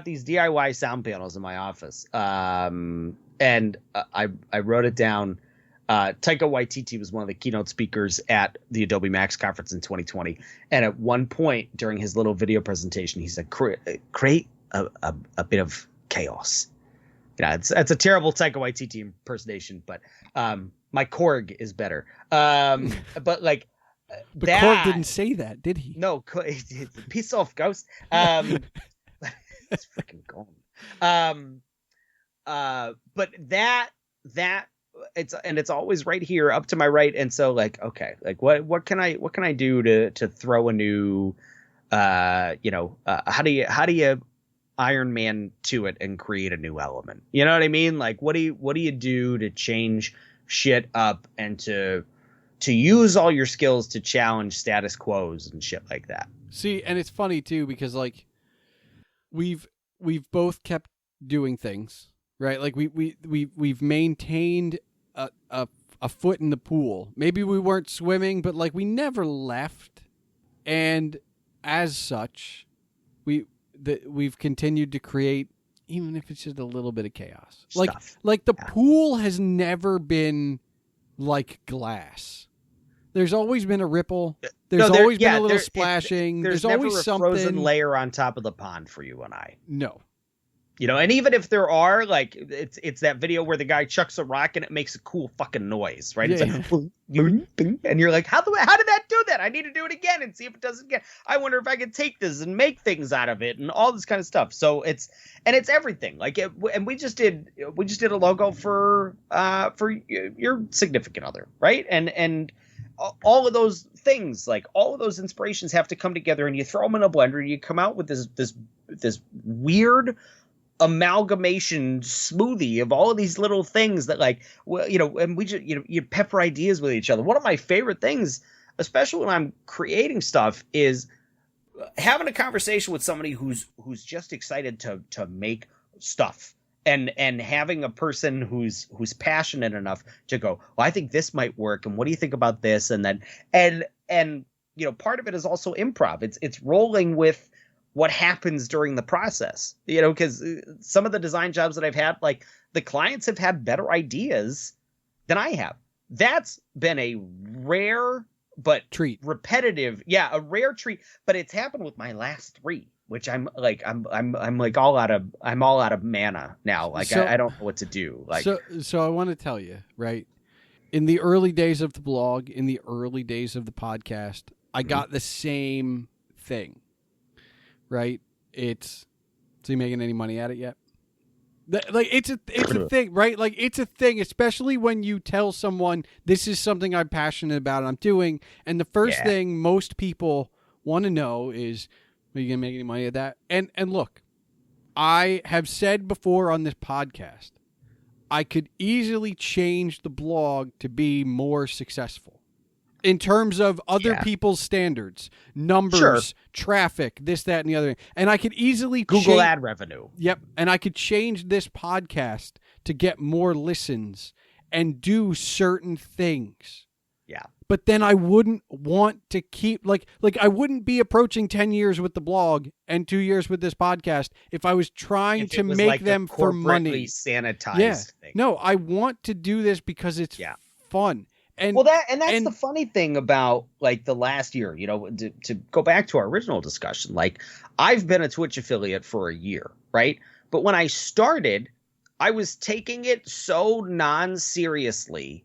these DIY sound panels in my office. And I wrote it down. Taika Waititi was one of the keynote speakers at the Adobe Max conference in 2020. And at one point during his little video presentation, he said, create a bit of chaos. Yeah, it's a terrible Taika Waititi impersonation, but my Korg is better. But like but Korg didn't say that, did he? No, piece off, Ghost. It's freaking gone. But that it's always right here up to my right, and so like, okay, like what can I do to throw a new how do you Iron Man to it and create a new element? You know what I mean? Like what do you do to change shit up and to use all your skills to challenge status quos and shit like that? See, and it's funny too because like we've both kept doing things, right? Like we've maintained a foot in the pool. Maybe we weren't swimming, but like we never left. And as such, we've continued to create, even if it's just a little bit of chaos. Stuff. Like the pool has never been like glass. There's always been a ripple. There's always been a little splashing. There's always never a something. Frozen layer on top of the pond for you and I. No. And even if there are, like, it's that video where the guy chucks a rock and it makes a cool fucking noise, right? Yeah. It's like, and you're like, how did that do that? I need to do it again and see if it does it again. I wonder if I could take this and make things out of it and all this kind of stuff. So it's everything. Like, and we just did a logo for your significant other, right? And all of those things, like all of those inspirations have to come together, and you throw them in a blender and you come out with this weird amalgamation smoothie of all of these little things that, like, well, and we just, you pepper ideas with each other. One of my favorite things, especially when I'm creating stuff, is having a conversation with somebody who's just excited to make stuff, and having a person who's passionate enough to go, well, I think this might work, and what do you think about this? And then and part of it is also improv. It's rolling with what happens during the process, because some of the design jobs that I've had, like, the clients have had better ideas than I have. That's been a rare but treat, a rare treat. But it's happened with my last three, which I'm all out of mana now. Like, so, I don't know what to do. Like, so I want to tell you, right? In the early days of the blog, in the early days of the podcast, I got the same thing. Right? Is he making any money at it yet? Like, it's a thing, right? Like, it's a thing, especially when you tell someone this is something I'm passionate about and I'm doing, and the first thing most people want to know is, are you gonna make any money at that? And look, I have said before on this podcast, I could easily change the blog to be more successful in terms of other people's standards, numbers, traffic, this, that, and the other. And I could easily Google ad revenue. Yep. And I could change this podcast to get more listens and do certain things. Yeah. But then I wouldn't want to keep, like I wouldn't be approaching 10 years with the blog and 2 years with this podcast if I was trying to make like them for money. Sanitized thing. No, I want to do this because it's fun. And that's the funny thing about, like, the last year, to go back to our original discussion, like, I've been a Twitch affiliate for a year, right? But when I started, I was taking it so non-seriously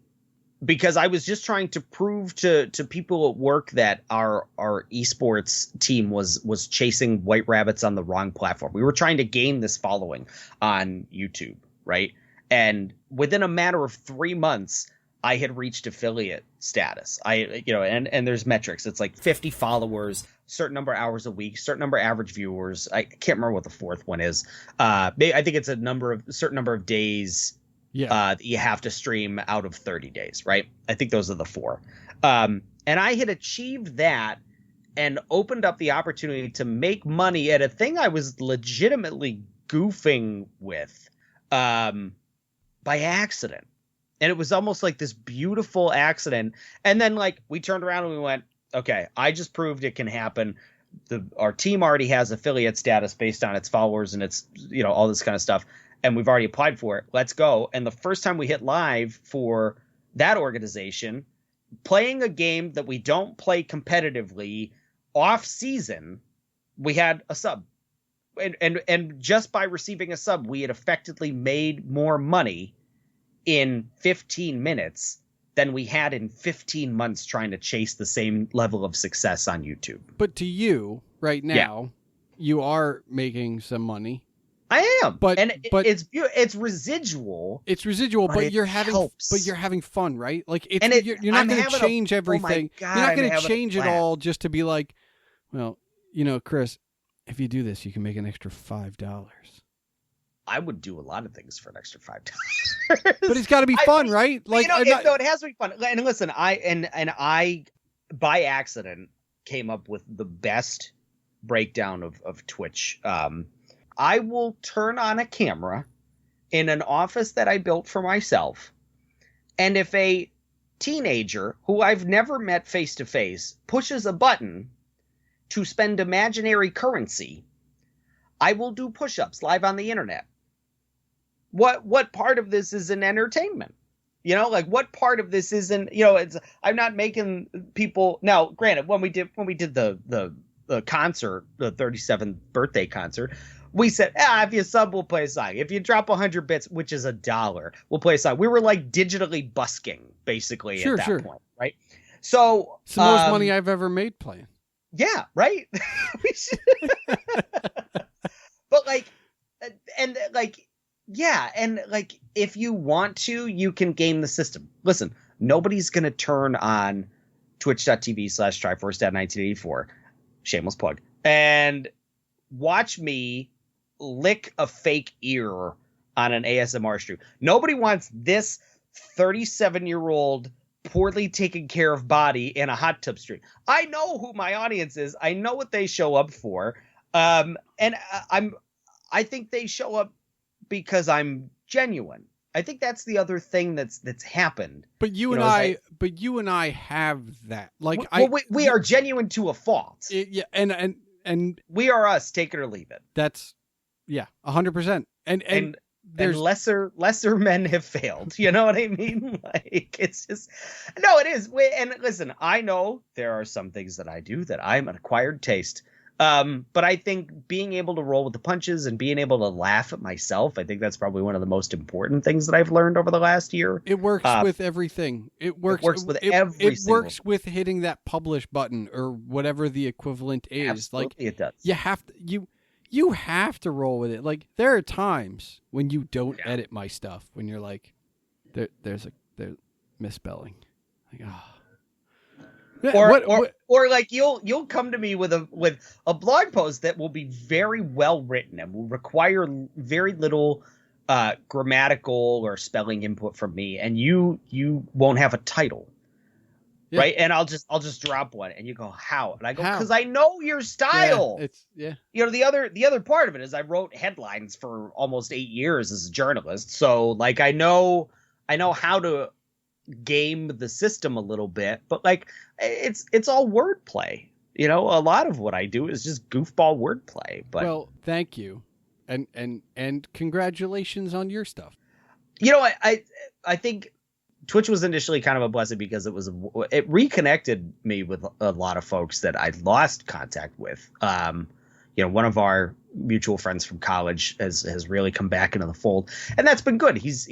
because I was just trying to prove to people at work that our esports team was chasing white rabbits on the wrong platform. We were trying to gain this following on YouTube, right? And within a matter of 3 months, I had reached affiliate status. And there's metrics. It's like 50 followers, certain number of hours a week, certain number of average viewers. I can't remember what the fourth one is. I think it's a certain number of days that you have to stream out of 30 days, right? I think those are the four. And I had achieved that and opened up the opportunity to make money at a thing I was legitimately goofing with by accident. And it was almost like this beautiful accident. And then, like, we turned around and we went, okay, I just proved it can happen. Our team already has affiliate status based on its followers and its, all this kind of stuff. And we've already applied for it. Let's go. And the first time we hit live for that organization, playing a game that we don't play competitively off season, we had a sub. and just by receiving a sub, we had effectively made more money in 15 minutes than we had in 15 months trying to chase the same level of success on YouTube. But to you right now, you are making some money. I am, but it's residual. It's residual, but you're having fun, right? Like you're not going to change everything. You're not going to change it all just to be like, well, Chris, if you do this, you can make an extra $5. I would do a lot of things for an extra $5. But it's got to be fun, right? Like, it has to be fun. And listen, I by accident came up with the best breakdown of Twitch. I will turn on a camera in an office that I built for myself, and if a teenager who I've never met face to face pushes a button to spend imaginary currency, I will do push-ups live on the internet. What part of this is an entertainment? Like what part of this isn't, I'm not making people. Now, granted, when we did the concert, the 37th birthday concert, we said, if you sub, we'll play a song. If you drop 100 bits, which is $1, we'll play a song. We were like digitally busking basically at that point, right? So it's the most money I've ever made playing. Yeah, right. But if you want to, you can game the system. Listen, nobody's gonna turn on twitch.tv/TriforceDad1984, shameless plug, and watch me lick a fake ear on an ASMR stream. Nobody wants this 37-year-old poorly taken care of body in a hot tub stream. I know who my audience is. I know what they show up for. And I think they show up because I'm genuine. I think that's the other thing that's happened. But you and I have that. Like we are genuine to a fault. And we are us, take it or leave it. That's 100%. And lesser men have failed. You know what I mean? Like it's just it is. And listen, I know there are some things that I do that I'm an acquired taste. But I think being able to roll with the punches and being able to laugh at myself, I think that's probably one of the most important things that I've learned over the last year. It works with everything. It works with everything. It works with hitting that publish button or whatever the equivalent is. Absolutely, it does. You have to roll with it. Like there are times when you don't edit my stuff when you're like, there's misspelling. Like, Or like you'll come to me with a blog post that will be very well written and will require very little grammatical or spelling input from me, and you won't have a title, right? And I'll just drop one, and you go, how? And I go, because I know your style. The other part of it is I wrote headlines for almost 8 years as a journalist, so like I know how to game the system a little bit, but like it's all wordplay. A lot of what I do is just goofball wordplay. But well, thank you, and congratulations on your stuff. I think Twitch was initially kind of a blessing because it reconnected me with a lot of folks that I'd lost contact with. One of our mutual friends from college has really come back into the fold, and that's been good. He's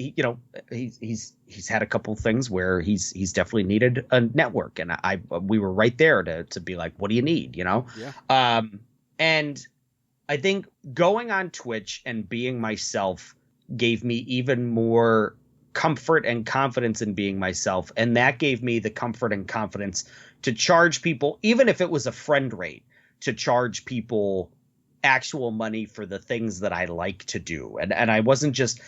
had a couple things where he's definitely needed a network, and we were right there to be like, what do you need? And I think going on Twitch and being myself gave me even more comfort and confidence in being myself, and that gave me the comfort and confidence to charge people, even if it was a friend rate, to charge people actual money for the things that I like to do. And I wasn't just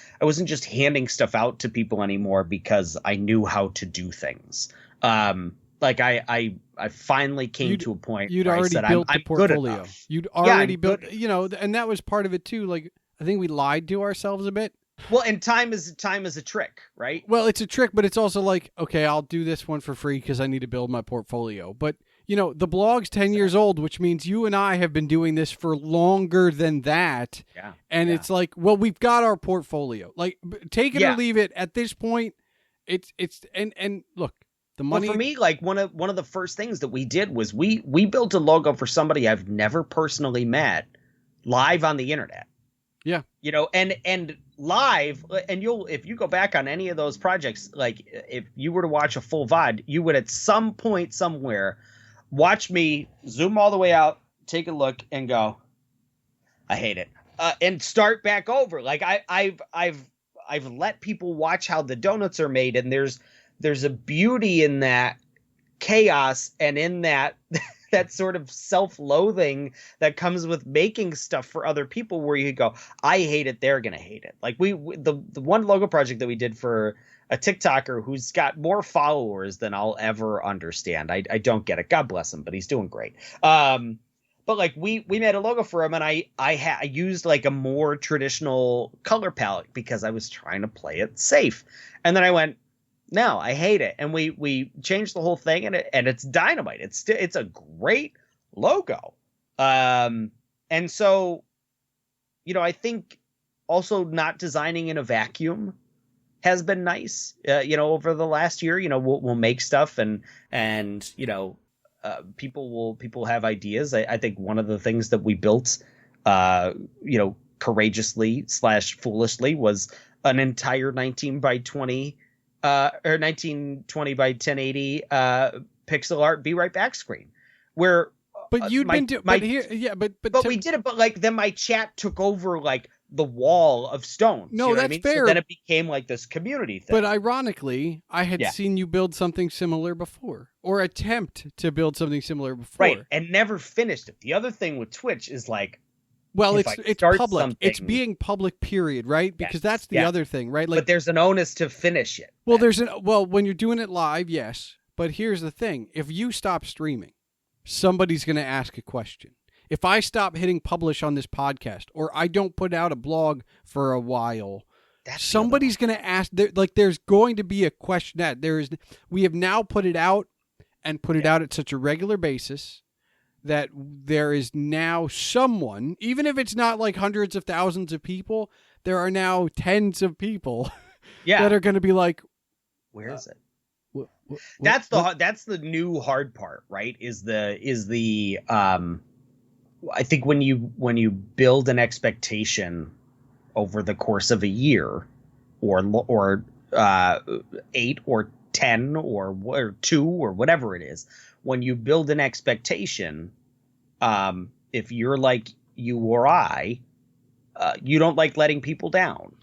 handing stuff out to people anymore because I knew how to do things. Like I finally came to a point you'd where already I said, built I'm the portfolio. good enough. You'd already built, and that was part of it too. Like I think we lied to ourselves a bit. Well, and time is a trick, right? Well, it's a trick, but it's also like, okay, I'll do this one for free because I need to build my portfolio. But the blog's 10 years old, which means you and I have been doing this for longer than that. Yeah. And it's like, well, we've got our portfolio. Like, take it or leave it. At this point, it's and look, the money. Well, for me, like one of the first things that we did was we built a logo for somebody I've never personally met live on the internet. Yeah. You know, and live, and if you go back on any of those projects, like if you were to watch a full VOD, you would at some point somewhere watch me zoom all the way out, take a look, and go, I hate it, and start back over. Like I've let people watch how the donuts are made, and there's a beauty in that chaos and in that that sort of self-loathing that comes with making stuff for other people, where you go, I hate it, they're gonna hate it. Like the one logo project that we did for a TikToker who's got more followers than I'll ever understand. I don't get it. God bless him, but he's doing great. But like we made a logo for him, and I used like a more traditional color palette because I was trying to play it safe. And then I went, no, I hate it. And we changed the whole thing, and it's dynamite. It's a great logo. And so, you know, I think also not designing in a vacuum has been nice. You know, over the last year, you know, we'll make stuff and you know, people have ideas. I think one of the things that we built, you know, courageously / foolishly was an entire 19 by 20 or 1920 by 1080 pixel art Be Right Back screen, where but you'd been doing, but here, yeah, but we did it, but like then my chat took over like the wall of stones. No, you know that's what I mean? fair. So then it became like this community thing. But ironically, I had seen you build something similar before, or attempt to build something similar before, right? And never finished it. The other thing with Twitch is like, well, it's public. It's being public, period, right? Because that's the other thing, right? Like, but there's an onus to finish it. Well, when you're doing it live, yes. But here's the thing: if you stop streaming, somebody's going to ask a question. If I stop hitting publish on this podcast, or I don't put out a blog for a while, somebody's going to ask. There's going to be a question that we have now put it out and put it out at such a regular basis that there is now someone, even if it's not like hundreds of thousands of people, there are now tens of people that are going to be like, where is it? That's the new hard part, right? Is the I think when you build an expectation over the course of a year, or 8 or 10 or 2 or whatever it is, when you build an expectation, if you're like you or I, you don't like letting people down.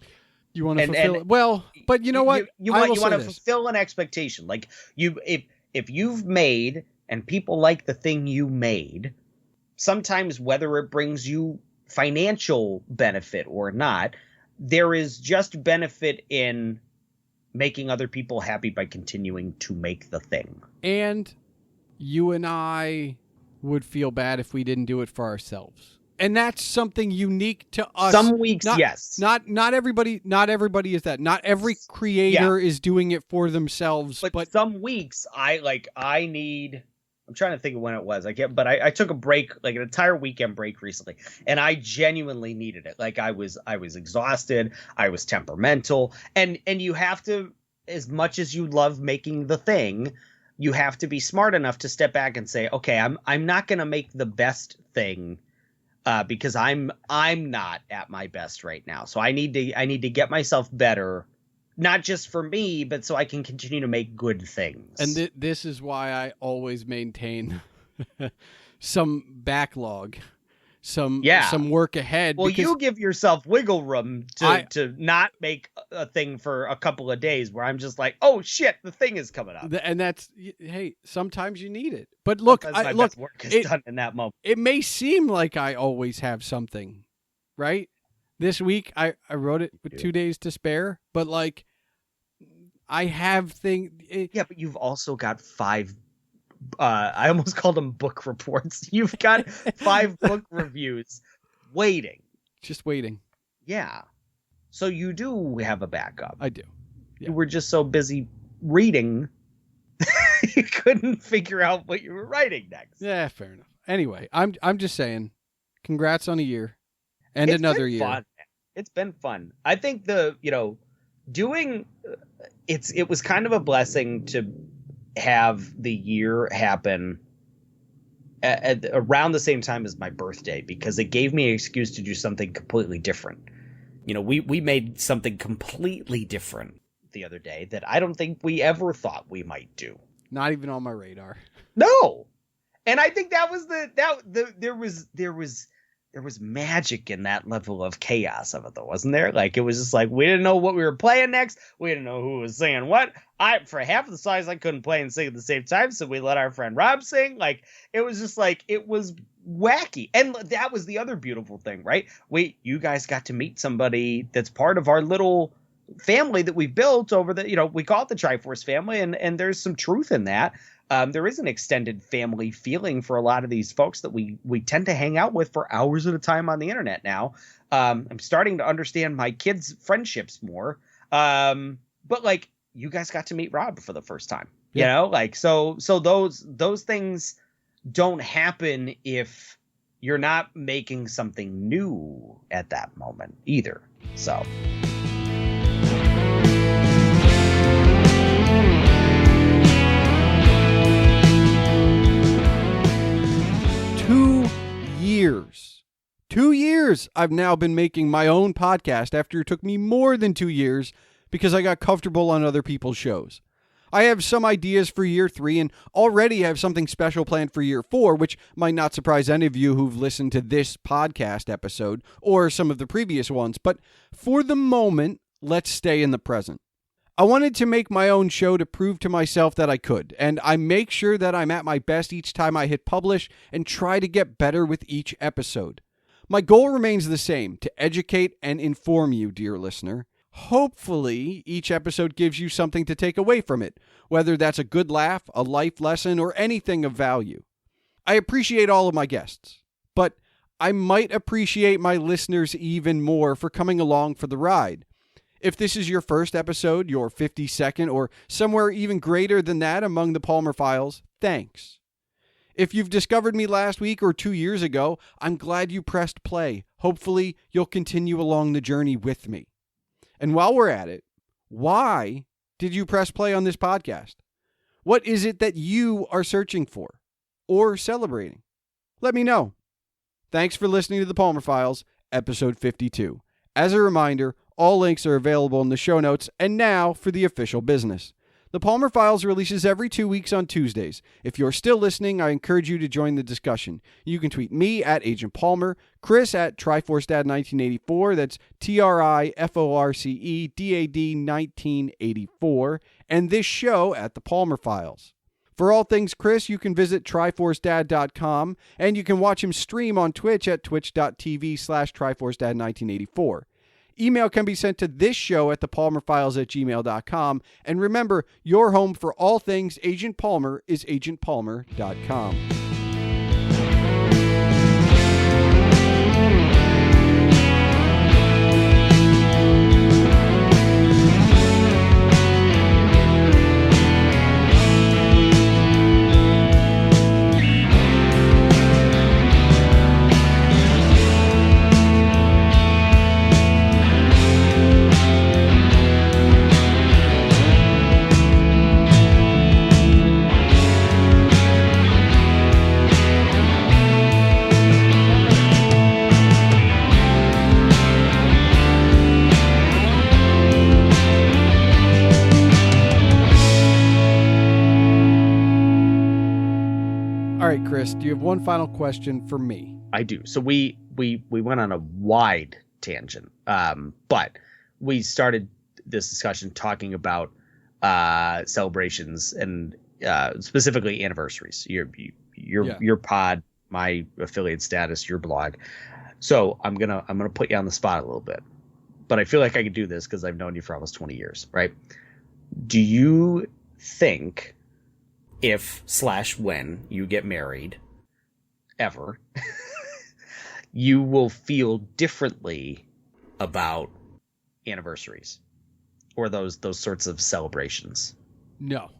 You want to fulfill it. Well, but you know what? You want to fulfill an expectation. Like if you've made and people like the thing you made, sometimes whether it brings you financial benefit or not, there is just benefit in making other people happy by continuing to make the thing. And you and I would feel bad if we didn't do it for ourselves. And that's something unique to us. Some weeks, yes. Not everybody is that. Not every creator is doing it for themselves. But some weeks I'm trying to think of when it was. I took a break, like an entire weekend break recently, and I genuinely needed it. Like I was exhausted, I was temperamental, and you have to, as much as you love making the thing, you have to be smart enough to step back and say, okay, I'm not going to make the best thing. Because I'm not at my best right now, so I need to get myself better, not just for me, but so I can continue to make good things. And this is why I always maintain some backlog, some work ahead. Well, you give yourself wiggle room to not make a thing for a couple of days where I'm just like, oh shit, the thing is coming up. And that's, hey, sometimes you need it. But look, best work is done in that moment. It may seem like I always have something, right? This week I wrote it with 2 days to spare, but like I have things. Yeah, but you've also got 5. I almost called them book reports. You've got 5 book reviews waiting. Just waiting. Yeah. So you do have a backup. I do. Yeah. You were just so busy reading, you couldn't figure out what you were writing next. Yeah, fair enough. Anyway, I'm just saying, congrats on a year and another year. Fun. It's been fun. I think doing it was kind of a blessing to have the year happen around the same time as my birthday, because it gave me an excuse to do something completely different. We made something completely different the other day that I don't think we ever thought we might do. Not even on my radar. No. And I think that was there was magic in that level of chaos of it, though, wasn't there? Like, it was just like, we didn't know what we were playing next. We didn't know who was singing what. For half of the songs, I couldn't play and sing at the same time, so we let our friend Rob sing. Like, it was just like, it was wacky. And that was the other beautiful thing, right? You guys got to meet somebody that's part of our little family that we built over we call it the Triforce family, and there's some truth in that. There is an extended family feeling for a lot of these folks that we tend to hang out with for hours at a time on the internet now. I'm starting to understand my kids' friendships more. But like, you guys got to meet Rob for the first time, so those things don't happen if you're not making something new at that moment either. So. 2 years. 2 years I've now been making my own podcast after it took me more than 2 years because I got comfortable on other people's shows. I have some ideas for year 3 and already have something special planned for year 4, which might not surprise any of you who've listened to this podcast episode or some of the previous ones, but for the moment, let's stay in the present. I wanted to make my own show to prove to myself that I could, and I make sure that I'm at my best each time I hit publish and try to get better with each episode. My goal remains the same, to educate and inform you, dear listener. Hopefully, each episode gives you something to take away from it, whether that's a good laugh, a life lesson, or anything of value. I appreciate all of my guests, but I might appreciate my listeners even more for coming along for the ride. If this is your first episode, your 52nd, or somewhere even greater than that among the Palmer Files, thanks. If you've discovered me last week or 2 years ago, I'm glad you pressed play. Hopefully, you'll continue along the journey with me. And while we're at it, why did you press play on this podcast? What is it that you are searching for or celebrating? Let me know. Thanks for listening to the Palmer Files, episode 52. As a reminder, all links are available in the show notes, and now for the official business. The Palmer Files releases every 2 weeks on Tuesdays. If you're still listening, I encourage you to join the discussion. You can tweet me at Agent Palmer, Chris at TriforceDad1984, that's TriforceDad 1984, and this show at the Palmer Files. For all things Chris, you can visit TriforceDad.com, and you can watch him stream on Twitch at twitch.tv/TriforceDad1984. Email can be sent to this show at thepalmerfiles@gmail.com. And remember, your home for all things Agent Palmer is agentpalmer.com. Chris, do you have one final question for me? I do. So we went on a wide tangent, but we started this discussion talking about celebrations and specifically anniversaries. Your pod, my affiliate status, your blog. So I'm gonna put you on the spot a little bit, but I feel like I can do this because I've known you for almost 20 years, right? Do you think, if/when you get married, ever, you will feel differently about anniversaries or those sorts of celebrations? No,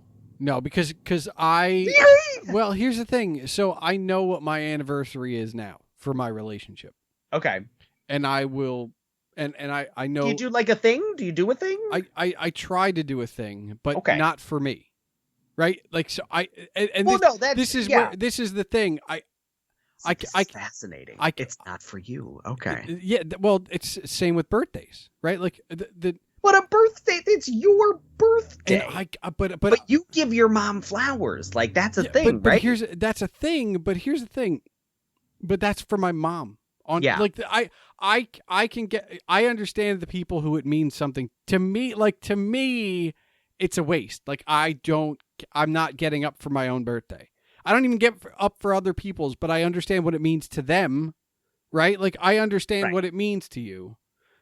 because well, here's the thing. So I know what my anniversary is now for my relationship. Okay. And I will, and I know. Do you do like a thing? Do you do a thing? I try to do a thing, but okay. Not for me. Right? Like, so this is yeah. where, this is the thing. This is fascinating. It's not for you. Okay. Yeah. Well, it's same with birthdays, right? Like What a birthday! It's your birthday. But you give your mom flowers. Like that's a thing, but right? That's a thing. But here's the thing. But that's for my mom. Like I can get. I understand the people who it means something to me. Like to me, it's a waste. Like I'm not getting up for my own birthday. I don't even get up for other people's. But I understand what it means to them, right? Like I understand what it means to you.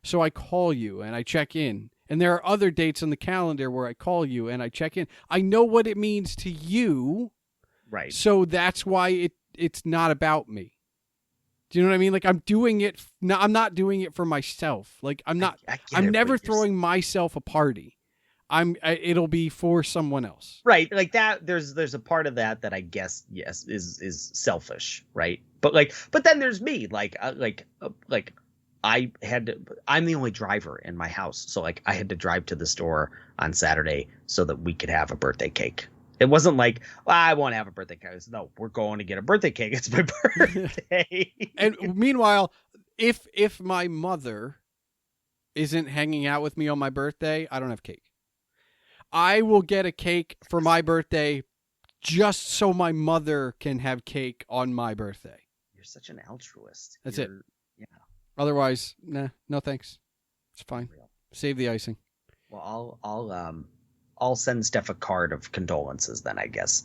So I call you and I check in. And there are other dates on the calendar where I call you and I check in. I know what it means to you. Right. So that's why it's not about me. Do you know what I mean? Like I'm doing it. No, I'm not doing it for myself. Like I'm not. I'm never throwing myself a party. It'll be for someone else. Right. Like that. There's a part of that I guess yes is selfish. Right. But then there's me. I'm the only driver in my house. So like I had to drive to the store on Saturday so that we could have a birthday cake. It wasn't like, well, I won't have a birthday cake. No, we're going to get a birthday cake. It's my birthday. And meanwhile, if my mother isn't hanging out with me on my birthday, I don't have cake. I will get a cake for my birthday just so my mother can have cake on my birthday. You're such an altruist. That's it. Yeah. Otherwise, nah, no thanks. It's fine. Save the icing. Well, I'll send Steph a card of condolences then, I guess.